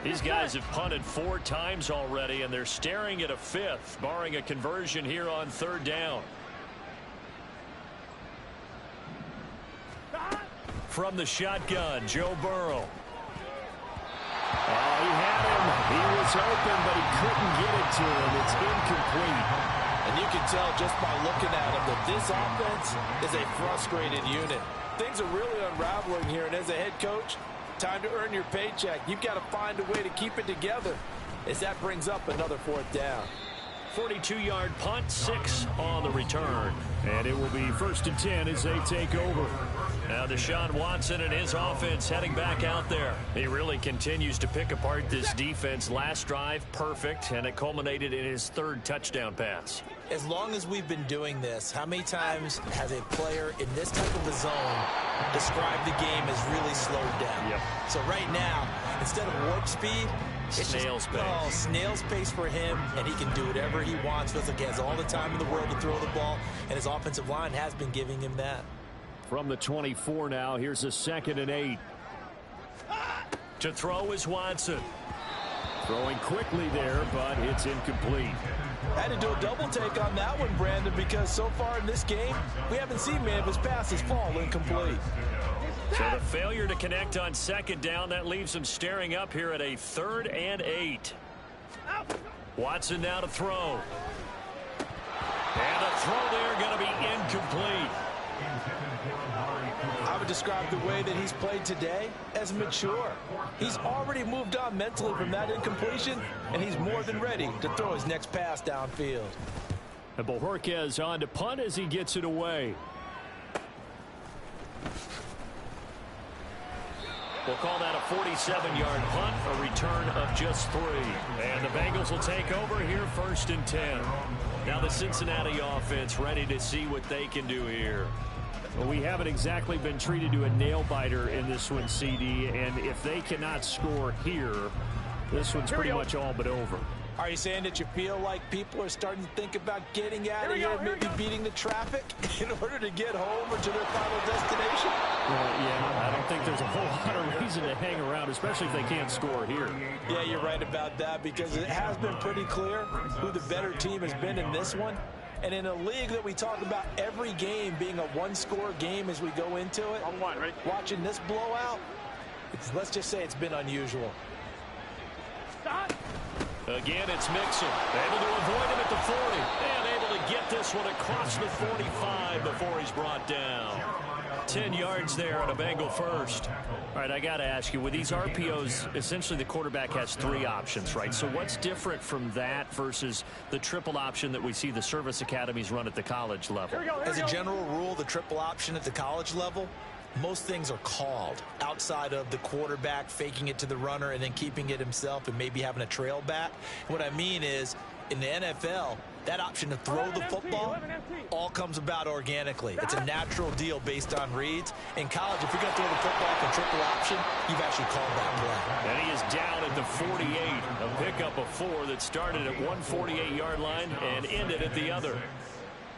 These guys have punted 4 times already, and they're staring at a 5th, barring a conversion here on 3rd down. From the shotgun, Joe Burrow. Oh, he had him. He was open, but he couldn't get it to him. It's incomplete. And you can tell just by looking at him that this offense is a frustrated unit. Things are really unraveling here, and as a head coach, time to earn your paycheck. You've got to find a way to keep it together as that brings up another 4th down. 42-yard punt, 6 on the return. And it will be 1st and 10 as they take over. Now Deshaun Watson and his offense heading back out there. He really continues to pick apart this defense. Last drive, perfect, and it culminated in his 3rd touchdown pass. As long as we've been doing this, how many times has a player in this type of a zone described the game as really slowed down? Yep. So right now, instead of warp speed, it's snail's pace. Oh, snail's pace for him, and he can do whatever he wants. Feels like he has all the time in the world to throw the ball, and his offensive line has been giving him that. From the 24 now, here's a 2nd and 8. To throw is Watson. Throwing quickly there, but it's incomplete. I had to do a double take on that one, Brandon, because so far in this game, we haven't seen many of his passes fall incomplete. So the failure to connect on 2nd down, that leaves him staring up here at a 3rd and 8. Watson now to throw. And the throw there going to be incomplete. I would would describe the way that he's played today as mature. He's already moved on mentally from that incompletion, and he's more than ready to throw his next pass downfield. And Bojorquez on to punt as he gets it away. We'll call that a 47-yard punt, a return of just 3. And the Bengals will take over here 1st and 10. Now the Cincinnati offense ready to see what they can do here. Well, we haven't exactly been treated to a nail-biter in this one, CD. And if they cannot score here, this one's pretty much all but over. Are you saying that you feel like people are starting to think about getting out of here, maybe beating the traffic in order to get home or to their final destination? Well, yeah, I don't think there's a whole lot of reason to hang around, especially if they can't score here. Yeah, you're right about that, because it has been pretty clear who the better team has been in this one. And in a league that we talk about every game being a one-score game as we go into it, watching this blowout, let's just say it's been unusual. Stop. Again, it's Mixon. Able to avoid him at the 40. And able to get this one across the 45 before he's brought down. 10 yards there on a Bengal first. All right, I got to ask you, with these RPOs, essentially the quarterback has 3 options, right? So what's different from that versus the triple option that we see the service academies run at the college level? As a general rule, the triple option at the college level, most things are called outside of the quarterback faking it to the runner and then keeping it himself and maybe having a trail back. What I mean is, in the NFL, that option to throw the football all comes about organically. It's a natural deal based on reads. In college, if you're going to throw the football for triple option, you've actually called that play. And he is down at the 48. A pickup of 4 that started at one 48-yard line and ended at the other.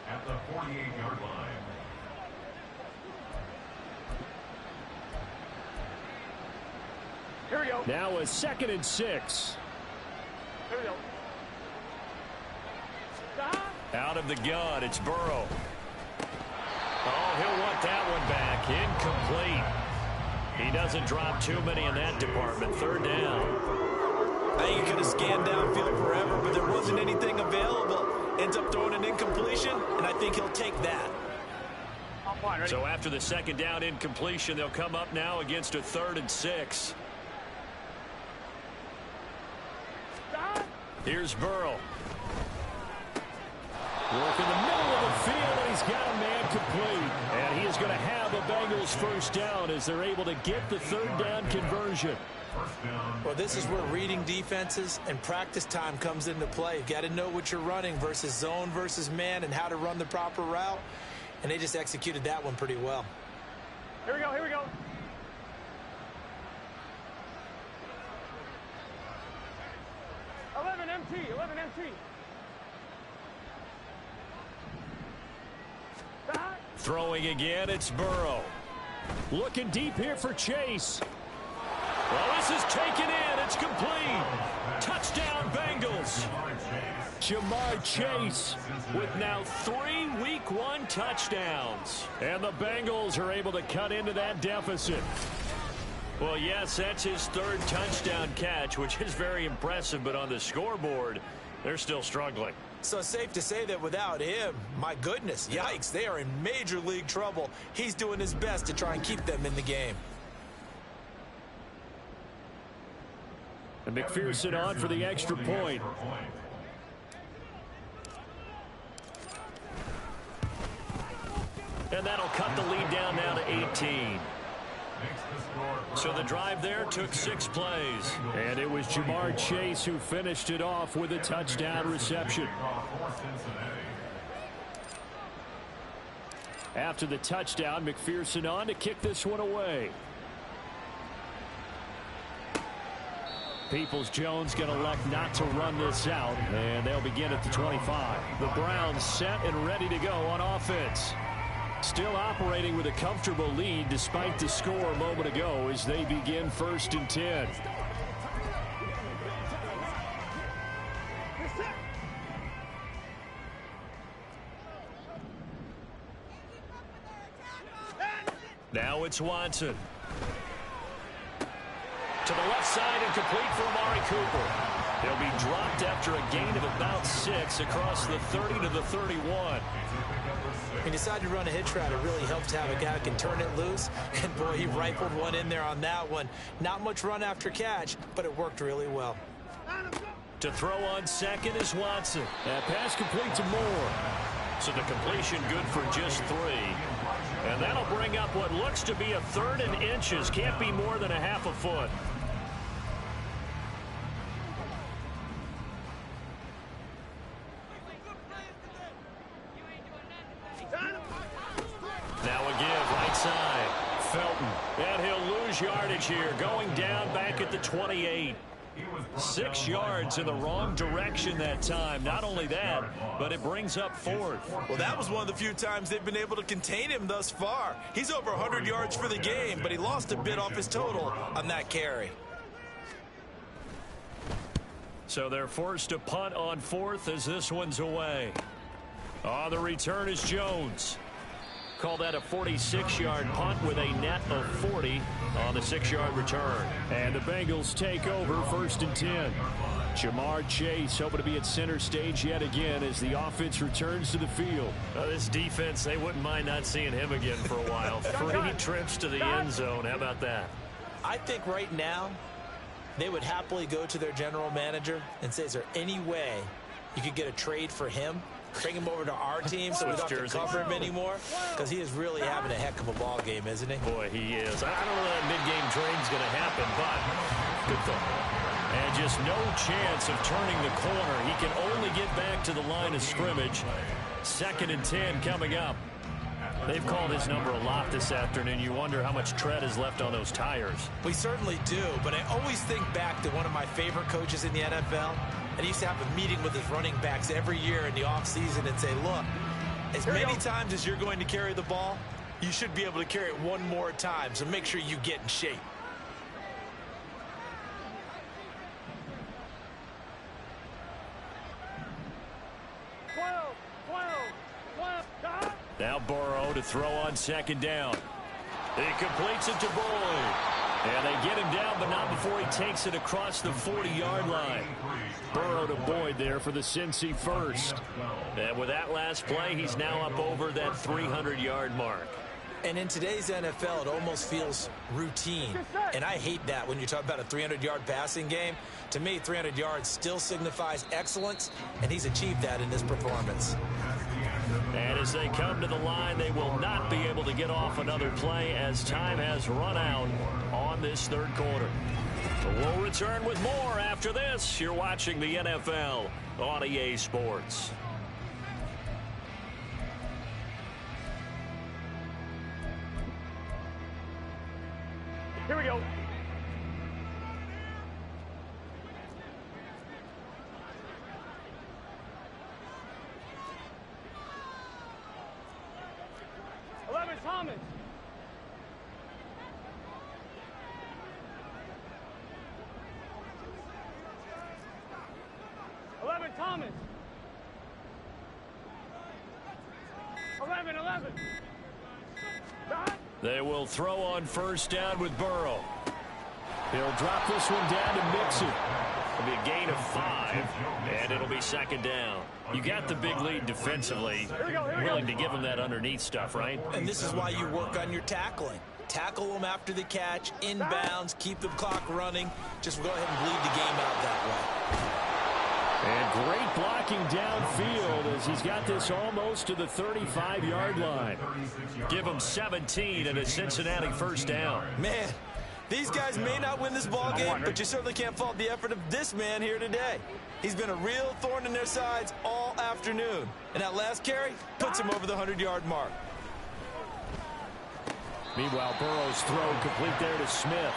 At the 48-yard line. Here we go. Now a 2nd and 6. Here we go. Stop. Out of the gun, it's Burrow. Oh, he'll want that one back. Incomplete. He doesn't drop too many in that department. 3rd down. I think he could have scanned downfield forever, but there wasn't anything available. Ends up throwing an incompletion, and I think he'll take that. So after the 2nd down incompletion, they'll come up now against a 3rd and 6. Here's Burrow. Work in the middle of the field, and he's got a man complete. And he is going to have a Bengals 1st down as they're able to get the 3rd down conversion. Well, this is where reading defenses and practice time comes into play. You've got to know what you're running versus zone versus man and how to run the proper route. And they just executed that one pretty well. Here we go, here we go. MT, 11 MT. Throwing again, it's Burrow. Looking deep here for Chase. Well, this is taken in. It's complete. Touchdown, Bengals. Jamar Chase with now 3 Week 1 touchdowns. And the Bengals are able to cut into that deficit. Well, yes, that's his 3rd touchdown catch, which is very impressive, but on the scoreboard, they're still struggling. So safe to say that without him, my goodness, yikes, they are in major league trouble. He's doing his best to try and keep them in the game. And McPherson on for the extra point. And that'll cut the lead down now to 18. So the drive there took 6 plays. And it was Jamar Chase who finished it off with a touchdown reception. After the touchdown, McPherson on to kick this one away. Peoples-Jones going to elect not to run this out, and they'll begin at the 25. The Browns set and ready to go on offense. Still operating with a comfortable lead despite the score a moment ago as they begin 1st and 10. Now it's Watson. To the left side and complete for Amari Cooper. He'll be dropped after a gain of about 6 across the 30 to the 31. He decided to run a hitch route. It really helps to have a guy who can turn it loose. And, boy, he rifled one in there on that one. Not much run after catch, but it worked really well. To throw on second is Watson. That pass complete to Moore. So the completion good for just 3. And that'll bring up what looks to be a 3rd and inches. Can't be more than a half a foot. Now a give, right side. Felton. And he'll lose yardage here. Going down back at the 28. 6 yards in the wrong direction that time. Not only that, but it brings up 4th. Well, that was one of the few times they've been able to contain him thus far. He's over 100 yards for the game, but he lost a bit off his total on that carry. So they're forced to punt on 4th as this one's away. On the return is Jones. Call that a 46-yard punt with a net of 40 on the 6-yard return. And the Bengals take over 1st and 10. Jamar Chase hoping to be at center stage yet again as the offense returns to the field. This defense, they wouldn't mind not seeing him again for a while. 3 trips to the end zone. How about that? I think right now they would happily go to their general manager and say, is there any way you could get a trade for him? Bring him over to our team so we don't have to cover him anymore, because he is really having a heck of a ball game, isn't he? Boy, he is. I don't know that mid-game trade's going to happen, but good thought. And just no chance of turning the corner. He can only get back to the line of scrimmage. 2nd and 10 coming up. They've called his number a lot this afternoon. You wonder how much tread is left on those tires. We certainly do, but I always think back to one of my favorite coaches in the NFL. And he used to have a meeting with his running backs every year in the offseason and say, look, as many times as you're going to carry the ball, you should be able to carry it one more time, so make sure you get in shape. Now Burrow to throw on 2nd down. He completes it to Boyd. And they get him down, but not before he takes it across the 40-yard line. Burrow to Boyd there for the Cincy first. And with that last play, he's now up over that 300-yard mark. And in today's NFL, it almost feels routine. And I hate that when you talk about a 300-yard passing game. To me, 300 yards still signifies excellence, and he's achieved that in this performance. And as they come to the line, they will not be able to get off another play as time has run out on this 3rd quarter. But we'll return with more after this. You're watching the NFL on EA Sports. Here we go. Thomas. Thomas. 11. They will throw on 1st down with Burrow. He'll drop this one down to Mixon. It'll be a gain of 5, and it'll be 2nd down. You got the big lead defensively. Willing to give him that underneath stuff, right? And this is why you work on your tackling. Tackle them after the catch, inbounds, keep the clock running. Just go ahead and bleed the game out that way. And great blocking downfield as he's got this almost to the 35-yard line. Give him 17 and a Cincinnati 1st down. Man, these guys may not win this ball game, but you certainly can't fault the effort of this man here today. He's been a real thorn in their sides all afternoon. And that last carry puts him over the 100-yard mark. Meanwhile, Burrow's throw complete there to Smith.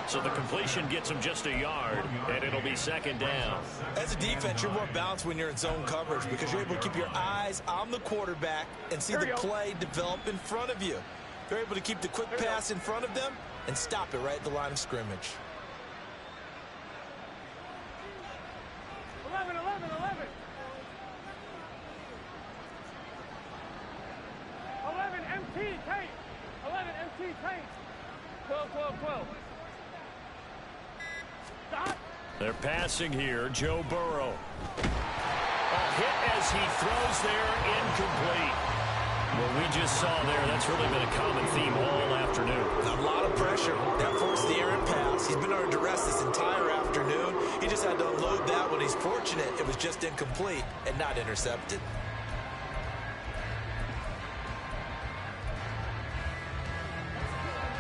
So the completion gets him just a yard, and it'll be 2nd down. As a defense, you're more balanced when you're in zone coverage because you're able to keep your eyes on the quarterback and see the play develop in front of you. They're able to keep the quick pass in front of them and stop it right at the line of scrimmage. 11. 11 MT Tate. 11 MT Tate. 12. Stop. They're passing here. Joe Burrow. A hit as he throws there, incomplete. What we just saw there, that's really been a common theme all afternoon. A lot of pressure. That forced the errant pass. He's been under duress this entire afternoon. He just had to unload that one. He's fortunate it was just incomplete and not intercepted.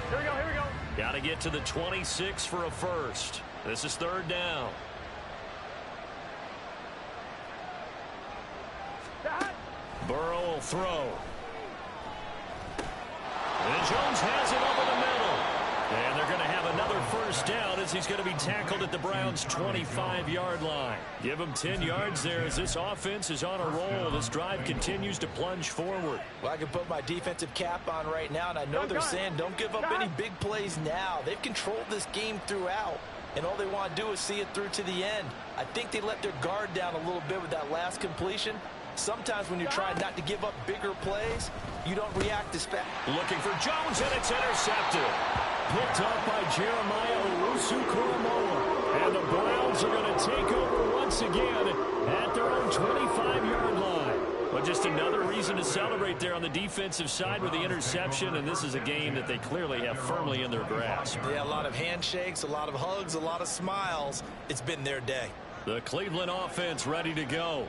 Here we go, here we go. Got to get to the 26 for a first. This is third down. Burrow will throw. And Jones has it over the middle. And they're going to have another first down as he's going to be tackled at the Browns' 25-yard line. Give him 10 yards there as this offense is on a roll. This drive continues to plunge forward. Well, I can put my defensive cap on right now, and I know they're saying don't give up any big plays now. They've controlled this game throughout, and all they want to do is see it through to the end. I think they let their guard down a little bit with that last completion. Sometimes when you're trying not to give up bigger plays, you don't react as fast. Looking for Jones, and it's intercepted. Picked up by Jeremiah Owusu-Koramoah. And the Browns are going to take over once again at their own 25-yard line. Well, just another reason to celebrate there on the defensive side with the interception, and this is a game that they clearly have firmly in their grasp. Yeah, a lot of handshakes, a lot of hugs, a lot of smiles. It's been their day. The Cleveland offense ready to go.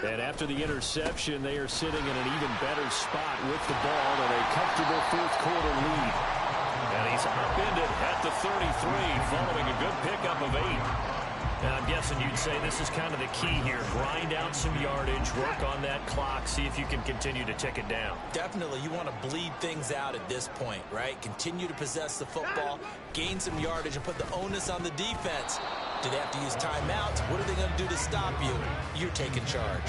And after the interception, they are sitting in an even better spot with the ball in a comfortable fourth-quarter lead. And he's upended at the 33 following a good pickup of 8. Now, I'm guessing you'd say this is kind of the key here. Grind out some yardage, work on that clock, see if you can continue to tick it down. Definitely, you want to bleed things out at this point, right? Continue to possess the football, gain some yardage, and put the onus on the defense. Do they have to use timeouts? What are they going to do to stop you? You're taking charge.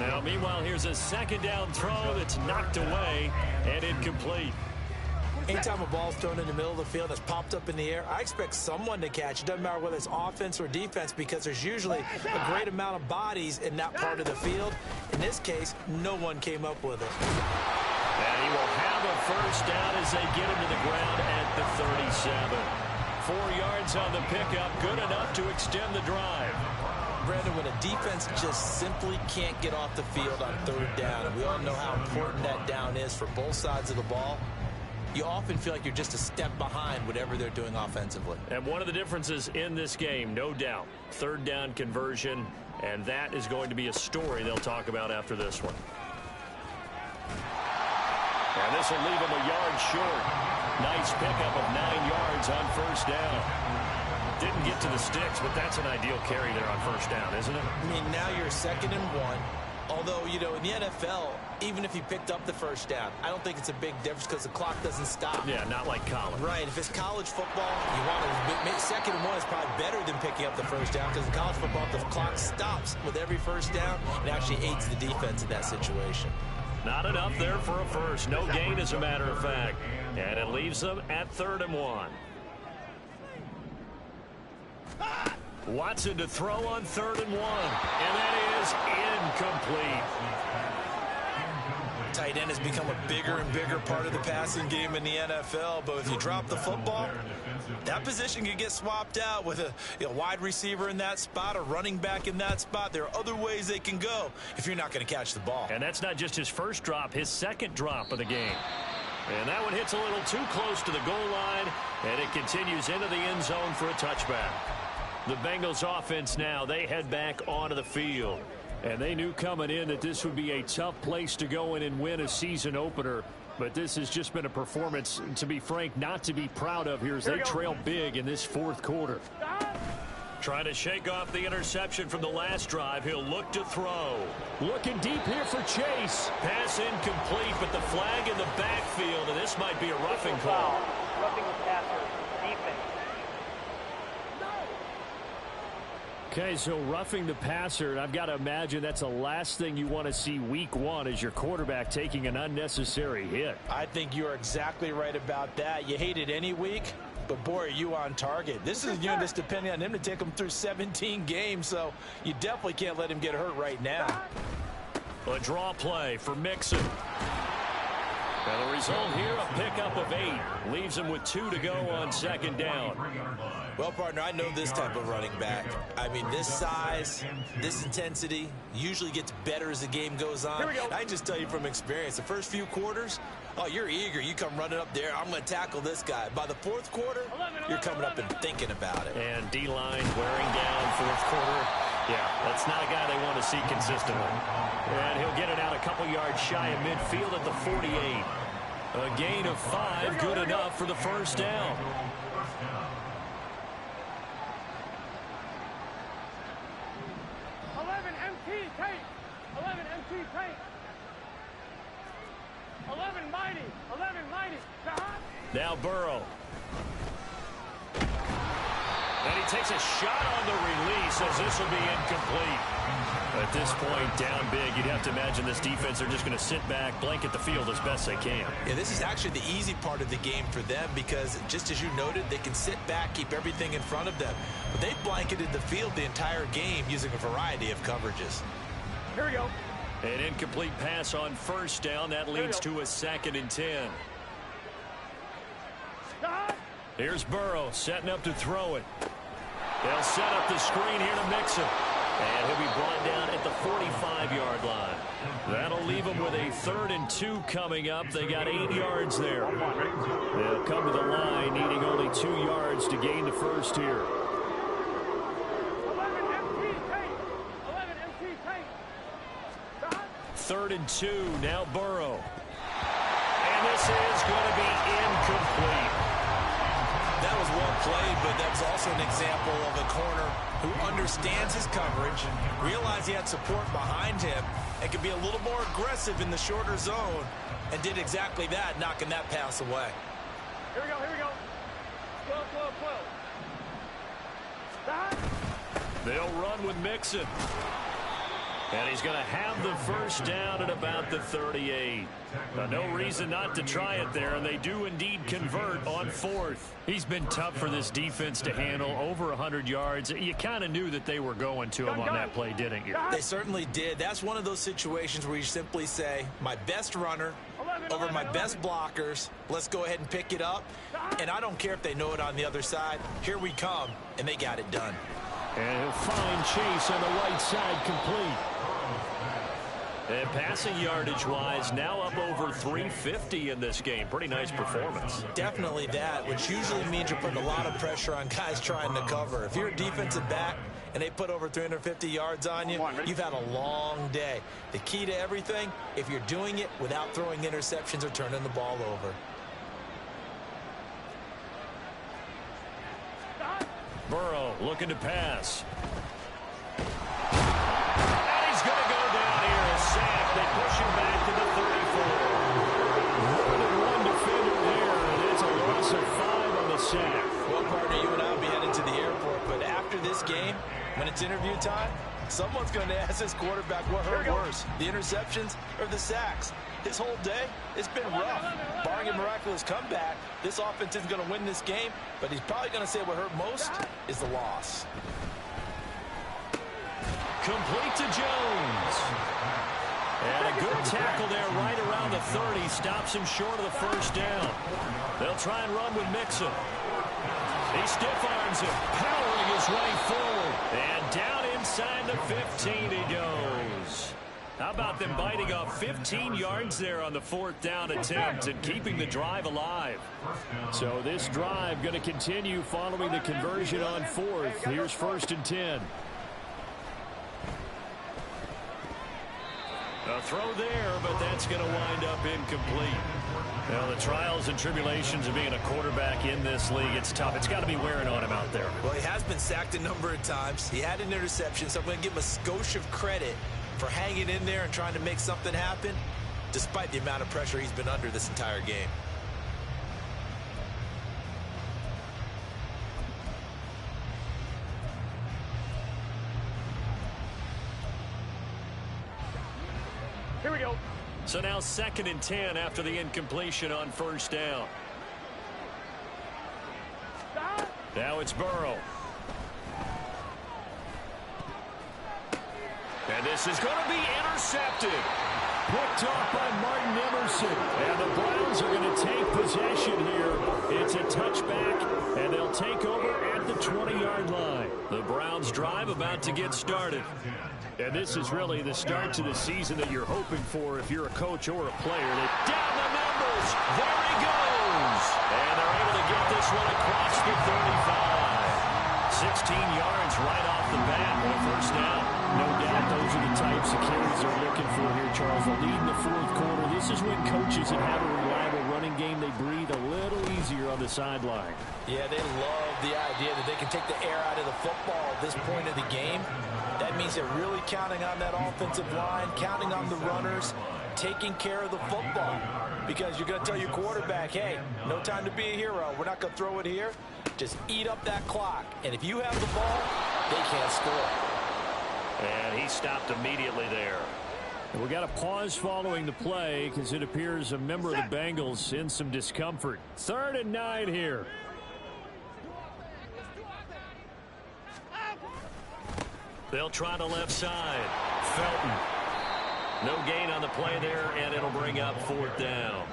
Now, meanwhile, here's a second down throw that's knocked away and incomplete. Anytime a ball's thrown in the middle of the field that's popped up in the air, I expect someone to catch. It doesn't matter whether it's offense or defense because there's usually a great amount of bodies in that part of the field. In this case, no one came up with it. And he will have a first down as they get him to the ground at the 37. 4 yards on the pickup, good enough to extend the drive. Brandon, when a defense just simply can't get off the field on third down, and we all know how important that down is for both sides of the ball, you often feel like you're just a step behind whatever they're doing offensively. And one of the differences in this game, no doubt, third down conversion, and that is going to be a story they'll talk about after this one. And this will leave him a yard short. Nice pickup of 9 yards on first down. Didn't get to the sticks, but that's an ideal carry there on first down, isn't it? I mean, now you're 2nd and 1. Although, you know, in the NFL, even if you picked up the first down, I don't think it's a big difference because the clock doesn't stop. Yeah, not like college. Right. If it's college football, you want to 2nd and 1 is probably better than picking up the first down because in college football, the clock stops with every first down. It actually aids the defense in that situation. Not enough there for a first. No gain, as a matter of fact. And it leaves them at 3rd and 1. Watson to throw on 3rd and 1. And that is incomplete. Tight end has become a bigger and bigger part of the passing game in the NFL. But if you drop the football, that position can get swapped out with a wide receiver in that spot, a running back in that spot. There are other ways they can go if you're not going to catch the ball. And that's not just his first drop, his second drop of the game. And that one hits a little too close to the goal line, and it continues into the end zone for a touchback. The Bengals offense now, they head back onto the field. And they knew coming in that this would be a tough place to go in and win a season opener. But this has just been a performance, to be frank, not to be proud of here as they trail big in this fourth quarter. Trying to shake off the interception from the last drive. He'll look to throw. Looking deep here for Chase. Pass incomplete, but the flag in the backfield, and this might be a roughing call. Roughing the passer, defense. Okay, so roughing the passer, and I've got to imagine that's the last thing you want to see week 1 as your quarterback taking an unnecessary hit. I think you're exactly right about that. You hate it any week, but boy, are you on target. This is just depending on him to take him through 17 games, so you definitely can't let him get hurt right now. A draw play for Mixon. And the result here, a pickup of 8. Leaves him with 2 to go on second down. Well, partner, I know this type of running back. I mean, this size, this intensity usually gets better as the game goes on. I can just tell you from experience, the first few quarters, oh, you're eager. You come running up there, I'm going to tackle this guy. By the fourth quarter, you're coming up and thinking about it. And D-line wearing down fourth quarter. Yeah, that's not a guy they want to see consistently. And he'll get it out a couple yards shy of midfield at the 48. A gain of 5, good enough for the first down. 11 MT tape. 11 MT tape. 11 mighty. 11 mighty. Now Burrow. And he takes a shot on the release as this will be incomplete. At this point, down big, you'd have to imagine this defense, they're just going to sit back, blanket the field as best they can. Yeah, this is actually the easy part of the game for them because, just as you noted, they can sit back, keep everything in front of them. But they've blanketed the field the entire game using a variety of coverages. Here we go. An incomplete pass on first down. That leads to a 2nd and 10. Here's Burrow setting up to throw it. They'll set up the screen here to mix him. And he'll be brought down at the 45-yard line. That'll leave them with a 3rd and 2 coming up. They got 8 yards there. They'll come to the line needing only 2 yards to gain the first here. 11 MT tape. 11 MT tape. 3rd and 2. Now Burrow. And this is going to be incomplete. That was well played, but that's also an example of a corner who understands his coverage, realized he had support behind him, and could be a little more aggressive in the shorter zone, and did exactly that, knocking that pass away. Here we go, here we go. 12, 12, 12. They'll run with Mixon. And he's going to have the first down at about the 38. No reason not to try it there, and they do indeed convert on 4th. He's been tough for this defense to handle, over 100 yards. You kind of knew that they were going to him on that play, didn't you? They certainly did. That's one of those situations where you simply say, my best runner over my best blockers, let's go ahead and pick it up. And I don't care if they know it on the other side. Here we come, and they got it done. And he'll find Chase on the right side complete. And passing yardage-wise, now up over 350 in this game. Pretty nice performance. Definitely that, which usually means you're putting a lot of pressure on guys trying to cover. If you're a defensive back and they put over 350 yards on you, you've had a long day. The key to everything, if you're doing it without throwing interceptions or turning the ball over. Burrow looking to pass. And he's going to go down here. A sack. They push him back to the 34. More than one defender there, and it's a loss of 5 on the sack. Well, partner, you and I will be headed to the airport, but after this game, when it's interview time, someone's going to ask this quarterback what hurt worse, the interceptions or the sacks. His whole day, it's been rough. Barring a miraculous comeback, this offense isn't going to win this game, but he's probably going to say what hurt most is the loss. Complete to Jones. And a good tackle there right around the 30. Stops him short of the first down. They'll try and run with Mixon. He stiff arms him, powering his way forward. And down inside the 15 he goes. How about them biting off 15 yards there on the 4th down attempt and keeping the drive alive? So this drive going to continue following the conversion on 4th. Here's 1st and 10. A throw there, but that's going to wind up incomplete. Now, the trials and tribulations of being a quarterback in this league, it's tough. It's got to be wearing on him out there. Well, he has been sacked a number of times. He had an interception, so I'm going to give him a skosh of credit for hanging in there and trying to make something happen, despite the amount of pressure he's been under this entire game. Here we go. So now 2nd and 10 after the incompletion on 1st down. Now it's Burrow. And this is going to be intercepted. picked off by Martin Emerson. And the Browns are going to take possession here. It's a touchback, and they'll take over at the 20-yard line. The Browns drive about to get started. And this is really the start to the season that you're hoping for if you're a coach or a player. Down the numbers. There he goes. And they're able to get this one across the 35. 16 yards right off the bat on first down. No doubt those are the types of carries they're looking for here, Charles. The lead in the fourth quarter. This is when coaches that have a reliable running game, they breathe a little easier on the sideline. Yeah, they love the idea that they can take the air out of the football at this point of the game. That means they're really counting on that offensive line, counting on the runners, taking care of the football. Because you're going to tell your quarterback, hey, no time to be a hero. We're not going to throw it here. Just eat up that clock. And if you have the ball, they can't score. And he stopped immediately there. And we got a pause following the play because it appears a member of the Bengals in some discomfort. 3rd and 9 here. They'll try the left side. Felton. No gain on the play there, and it'll bring up 4th down.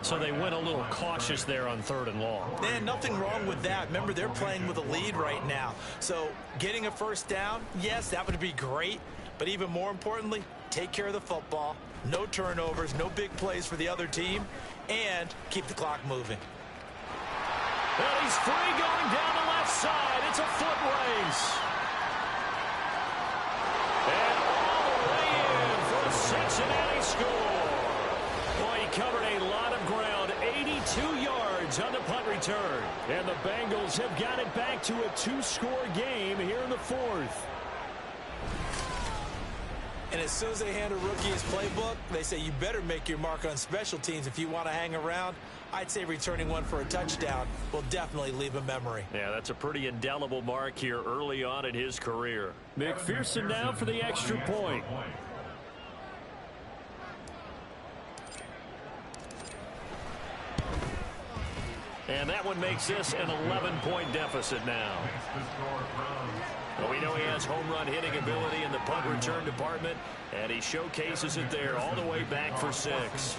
So they went a little cautious there on 3rd and long. Man, nothing wrong with that. Remember, they're playing with a lead right now. So getting a first down, yes, that would be great. But even more importantly, take care of the football. No turnovers, no big plays for the other team, and keep the clock moving. And he's free going down the left side. It's a foot race. And all the way in for a Cincinnati score. Boy, he covered a lot of ground. 82 yards on the punt return. And the Bengals have got it back to a 2-score game here in the 4th. And as soon as they hand a rookie his playbook, they say you better make your mark on special teams if you want to hang around. I'd say returning one for a touchdown will definitely leave a memory. Yeah, that's a pretty indelible mark here early on in his career. McPherson now for the extra point. And that one makes this an 11-point deficit now. Well, we know he has home run hitting ability in the punt return department, and he showcases it there all the way back for 6.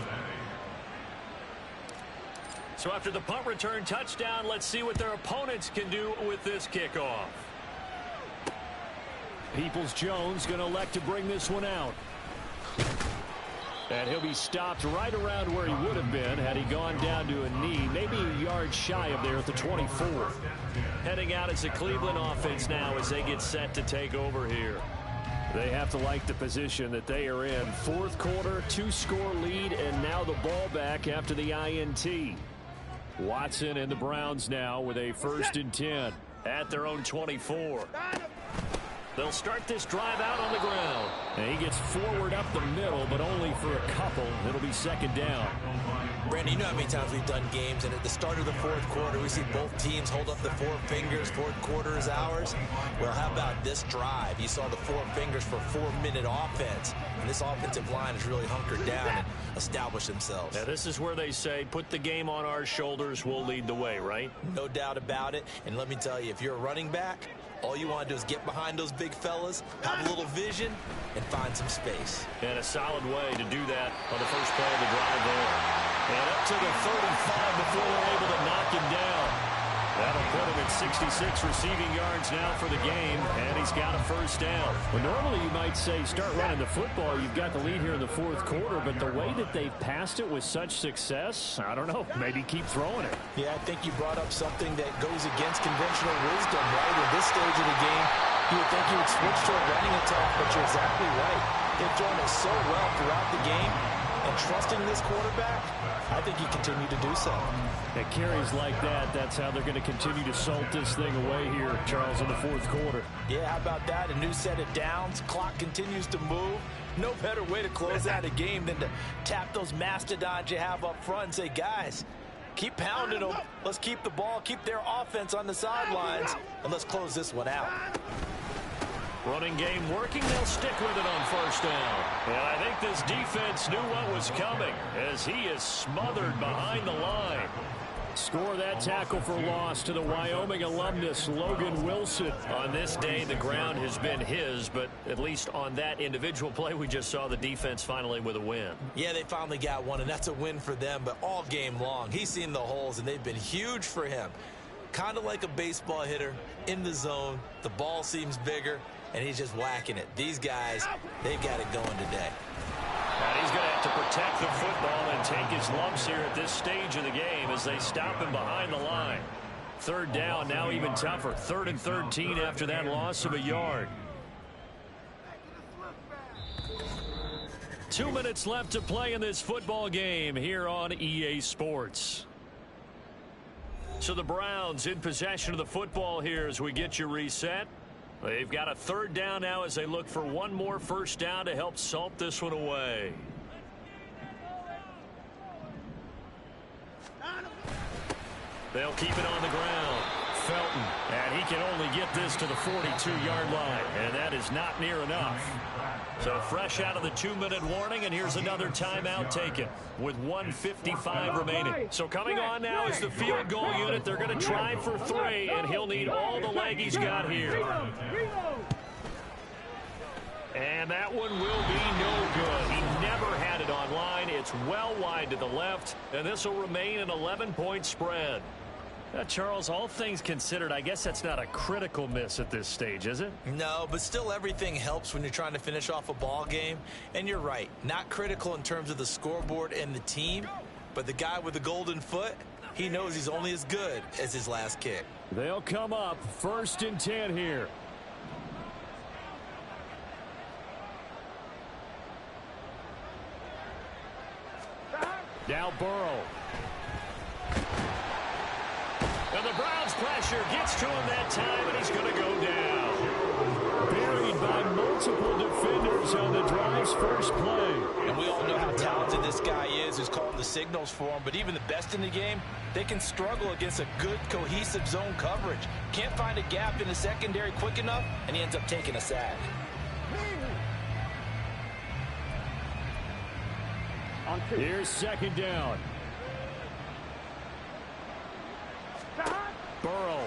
So after the punt return touchdown, let's see what their opponents can do with this kickoff. Peoples-Jones going to elect to bring this one out. And he'll be stopped right around where he would have been had he gone down to a knee, maybe a yard shy of there at the 24. Heading out as the Cleveland offense now as they get set to take over here. They have to like the position that they are in. 4th quarter, 2-score lead, and now the ball back after the INT. Watson and the Browns now with a 1st and 10 at their own 24. They'll start this drive out on the ground. And he gets forward up the middle, but only for a couple. It'll be 2nd down. Brandon, you know how many times we've done games, and at the start of the 4th quarter, we see both teams hold up the 4 fingers. 4th quarter is ours. Well, how about this drive? You saw the 4 fingers for 4-minute offense, and this offensive line has really hunkered down and established themselves. Now, this is where they say, put the game on our shoulders, we'll lead the way, right? No doubt about it. And let me tell you, if you're a running back, all you want to do is get behind those big fellas, have a little vision, and find some space. And a solid way to do that on the first play of the drive there. And up to the 35 before they're able to knock him down. That'll put him at 66 receiving yards now for the game, and he's got a 1st down. Well, normally you might say start running the football. You've got the lead here in the 4th quarter, but the way that they've passed it with such success, I don't know, maybe keep throwing it. Yeah, I think you brought up something that goes against conventional wisdom, right? In this stage of the game, you would think you would switch to a running attack, but you're exactly right. They've thrown it so well throughout the game, and trusting this quarterback, I think you continue to do so. At carries like that, that's how they're going to continue to salt this thing away here, Charles, in the 4th quarter. Yeah, how about that? A new set of downs. Clock continues to move. No better way to close out a game than to tap those mastodons you have up front and say, guys, keep pounding them. Let's keep the ball, keep their offense on the sidelines, and let's close this one out. Running game working. They'll stick with it on 1st down. And I think this defense knew what was coming as he is smothered behind the line. Score that tackle for loss to the Wyoming alumnus, Logan Wilson. On this day, the ground has been his, but at least on that individual play, we just saw the defense finally with a win. Yeah, they finally got one, and that's a win for them, but all game long, he's seen the holes, and they've been huge for him. Kind of like a baseball hitter in the zone. The ball seems bigger, and he's just whacking it. These guys, they've got it going today. And he's going to have to protect the football and take his lumps here at this stage of the game as they stop him behind the line. Third down, now even tougher. 3rd and 13 after that loss of a yard. 2 minutes left to play in this football game here on EA Sports. So the Browns in possession of the football here as we get you reset. They've got a 3rd down now as they look for one more first down to help salt this one away. They'll keep it on the ground. Felton, and he can only get this to the 42-yard line, and that is not near enough. So fresh out of the 2-minute warning, and here's another timeout taken with 1:55 remaining. So coming on now is the field goal unit. They're going to try for 3, and he'll need all the leg he's got here. And that one will be no good. He never had it on line. It's well wide to the left, and this will remain an 11-point spread. Charles, all things considered, I guess that's not a critical miss at this stage, is it? No, but still everything helps when you're trying to finish off a ball game. And you're right, not critical in terms of the scoreboard and the team, but the guy with the golden foot, he knows he's only as good as his last kick. They'll come up 1st and 10 here. Now Burrow. And the Browns pressure gets to him that time, and he's going to go down. Buried by multiple defenders on the drive's first play. And we all know how talented this guy is who's calling the signals for him, but even the best in the game, they can struggle against a good, cohesive zone coverage. Can't find a gap in the secondary quick enough, and he ends up taking a sack. Here's 2nd down. Burrow.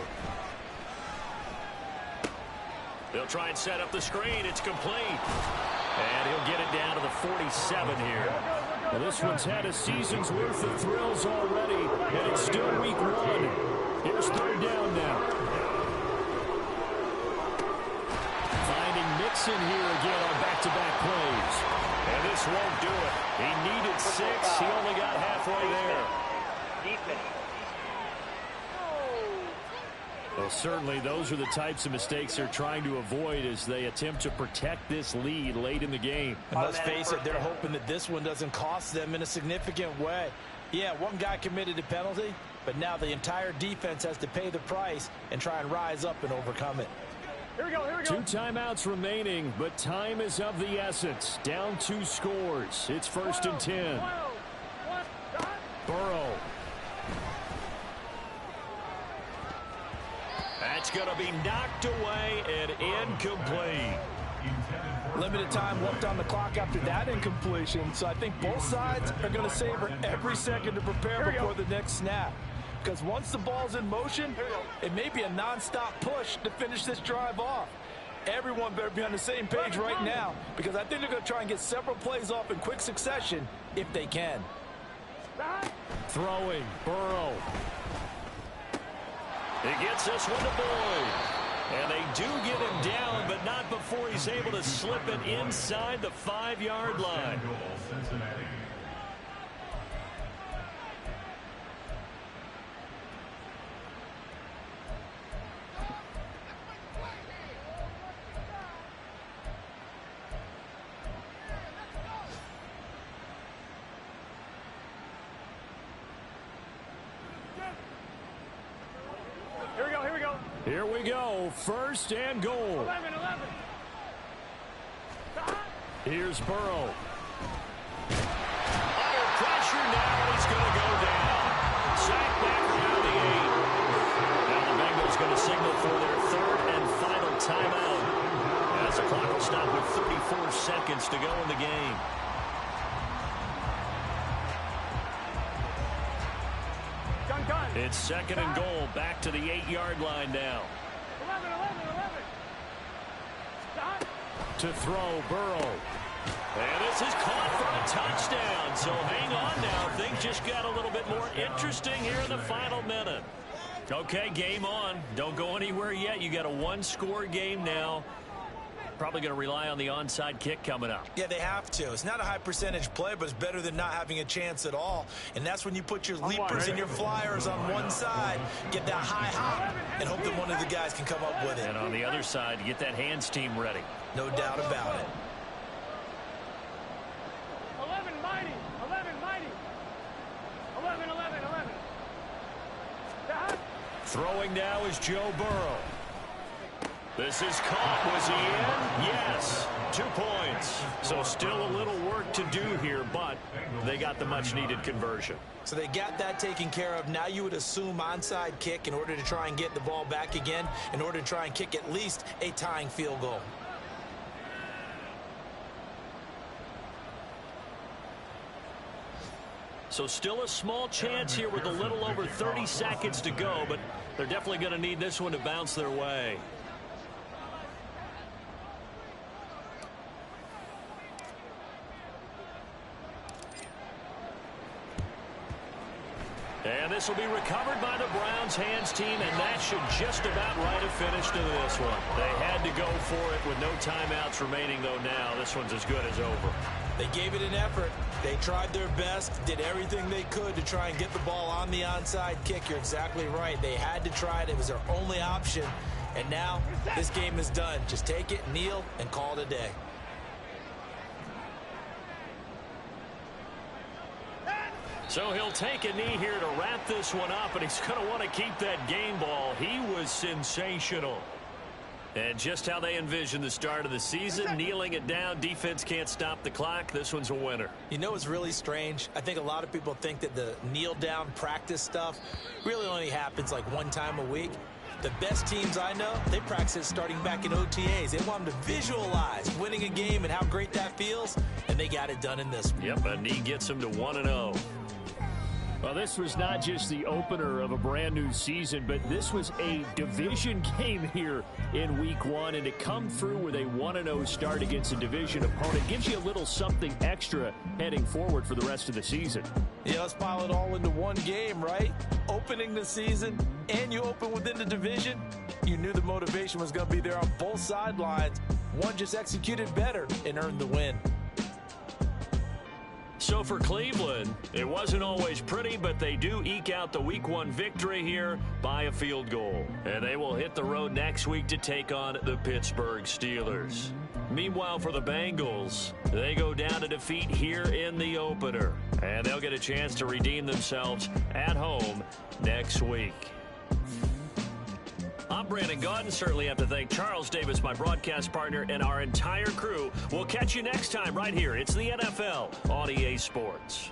They'll try and set up the screen. It's complete. And he'll get it down to the 47 here. Well, this one's had a season's worth of thrills already, and it's still week 1. Here's 3rd down now. Finding Mixon here again on back-to-back plays. And this won't do it. He needed 6. He only got halfway there. Defense. Well, certainly those are the types of mistakes they're trying to avoid as they attempt to protect this lead late in the game. And let's face it, they're hoping that this one doesn't cost them in a significant way. Yeah, one guy committed a penalty, but now the entire defense has to pay the price and try and rise up and overcome it. Here we go, here we go. 2 timeouts remaining, but time is of the essence. Down 2 scores. It's 1st and 10. Burrow. That's going to be knocked away and incomplete. Limited time left on the clock after that incompletion, so I think both sides are going to savor every second to prepare before the next snap. Because once the ball's in motion, it may be a non-stop push to finish this drive off. Everyone better be on the same page right now, because I think they're going to try and get several plays off in quick succession if they can. Throwing, Burrow. He gets this one to Boyd. And they do get him down, but not before he's able to slip it inside the 5-yard line. Here we go. 1st and goal. 11. Here's Burrow. Under pressure now, and he's going to go down. Sack back around the 8. Now the Bengals going to signal for their 3rd and final timeout, as the clock will stop with 34 seconds to go in the game. Gun. It's second and goal, back to the 8-yard line now. 11. Stop. To throw, Burrow. And this is caught for a touchdown. So hang on now. Things just got a little bit more interesting here in the final minute. Okay, game on. Don't go anywhere yet. You got a one-score game now. Probably going to rely on the onside kick coming up. Yeah, they have to. It's not a high percentage play, but it's better than not having a chance at all. And that's when you put your leapers and your flyers on one side, get that high hop, and hope that one of the guys can come up with it. And on the other side, get that hands team ready. No doubt about it. 11 mighty. 11. Stop. Throwing now is Joe Burrow. This is caught. Was he in? Yes. 2 points. So still a little work to do here, but they got the much-needed conversion. So they got that taken care of. Now you would assume onside kick in order to try and get the ball back again, in order to try and kick at least a tying field goal. So still a small chance here with a little over 30 seconds to go, but they're definitely going to need this one to bounce their way. And this will be recovered by the Browns hands team, and that should just about write a finish to this one. They had to go for it with no timeouts remaining, though now this one's as good as over. They gave it an effort. They tried their best, did everything they could to try and get the ball on the onside kick. You're exactly right. They had to try it. It was their only option. And now this game is done. Just take it, kneel, and call it a day. So he'll take a knee here to wrap this one up, and he's going to want to keep that game ball. He was sensational. And just how they envisioned the start of the season, kneeling it down, defense can't stop the clock. This one's a winner. You know what's really strange? I think a lot of people think that the kneel-down practice stuff really only happens like one time a week. The best teams I know, they practice it starting back in OTAs. They want them to visualize winning a game and how great that feels, and they got it done in this one. Yep, a knee gets them to 1-0. Well, this was not just the opener of a brand new season, but this was a division game here in week 1. And to come through with a 1-0 start against a division opponent gives you a little something extra heading forward for the rest of the season. Yeah, let's pile it all into one game, right? Opening the season, and you open within the division. You knew the motivation was going to be there on both sidelines. One just executed better and earned the win. So for Cleveland, it wasn't always pretty, but they do eke out the Week 1 victory here by a field goal. And they will hit the road next week to take on the Pittsburgh Steelers. Meanwhile, for the Bengals, they go down to defeat here in the opener. And they'll get a chance to redeem themselves at home next week. I'm Brandon Gaudin. Certainly have to thank Charles Davis, my broadcast partner, and our entire crew. We'll catch you next time right here. It's the NFL on EA Sports.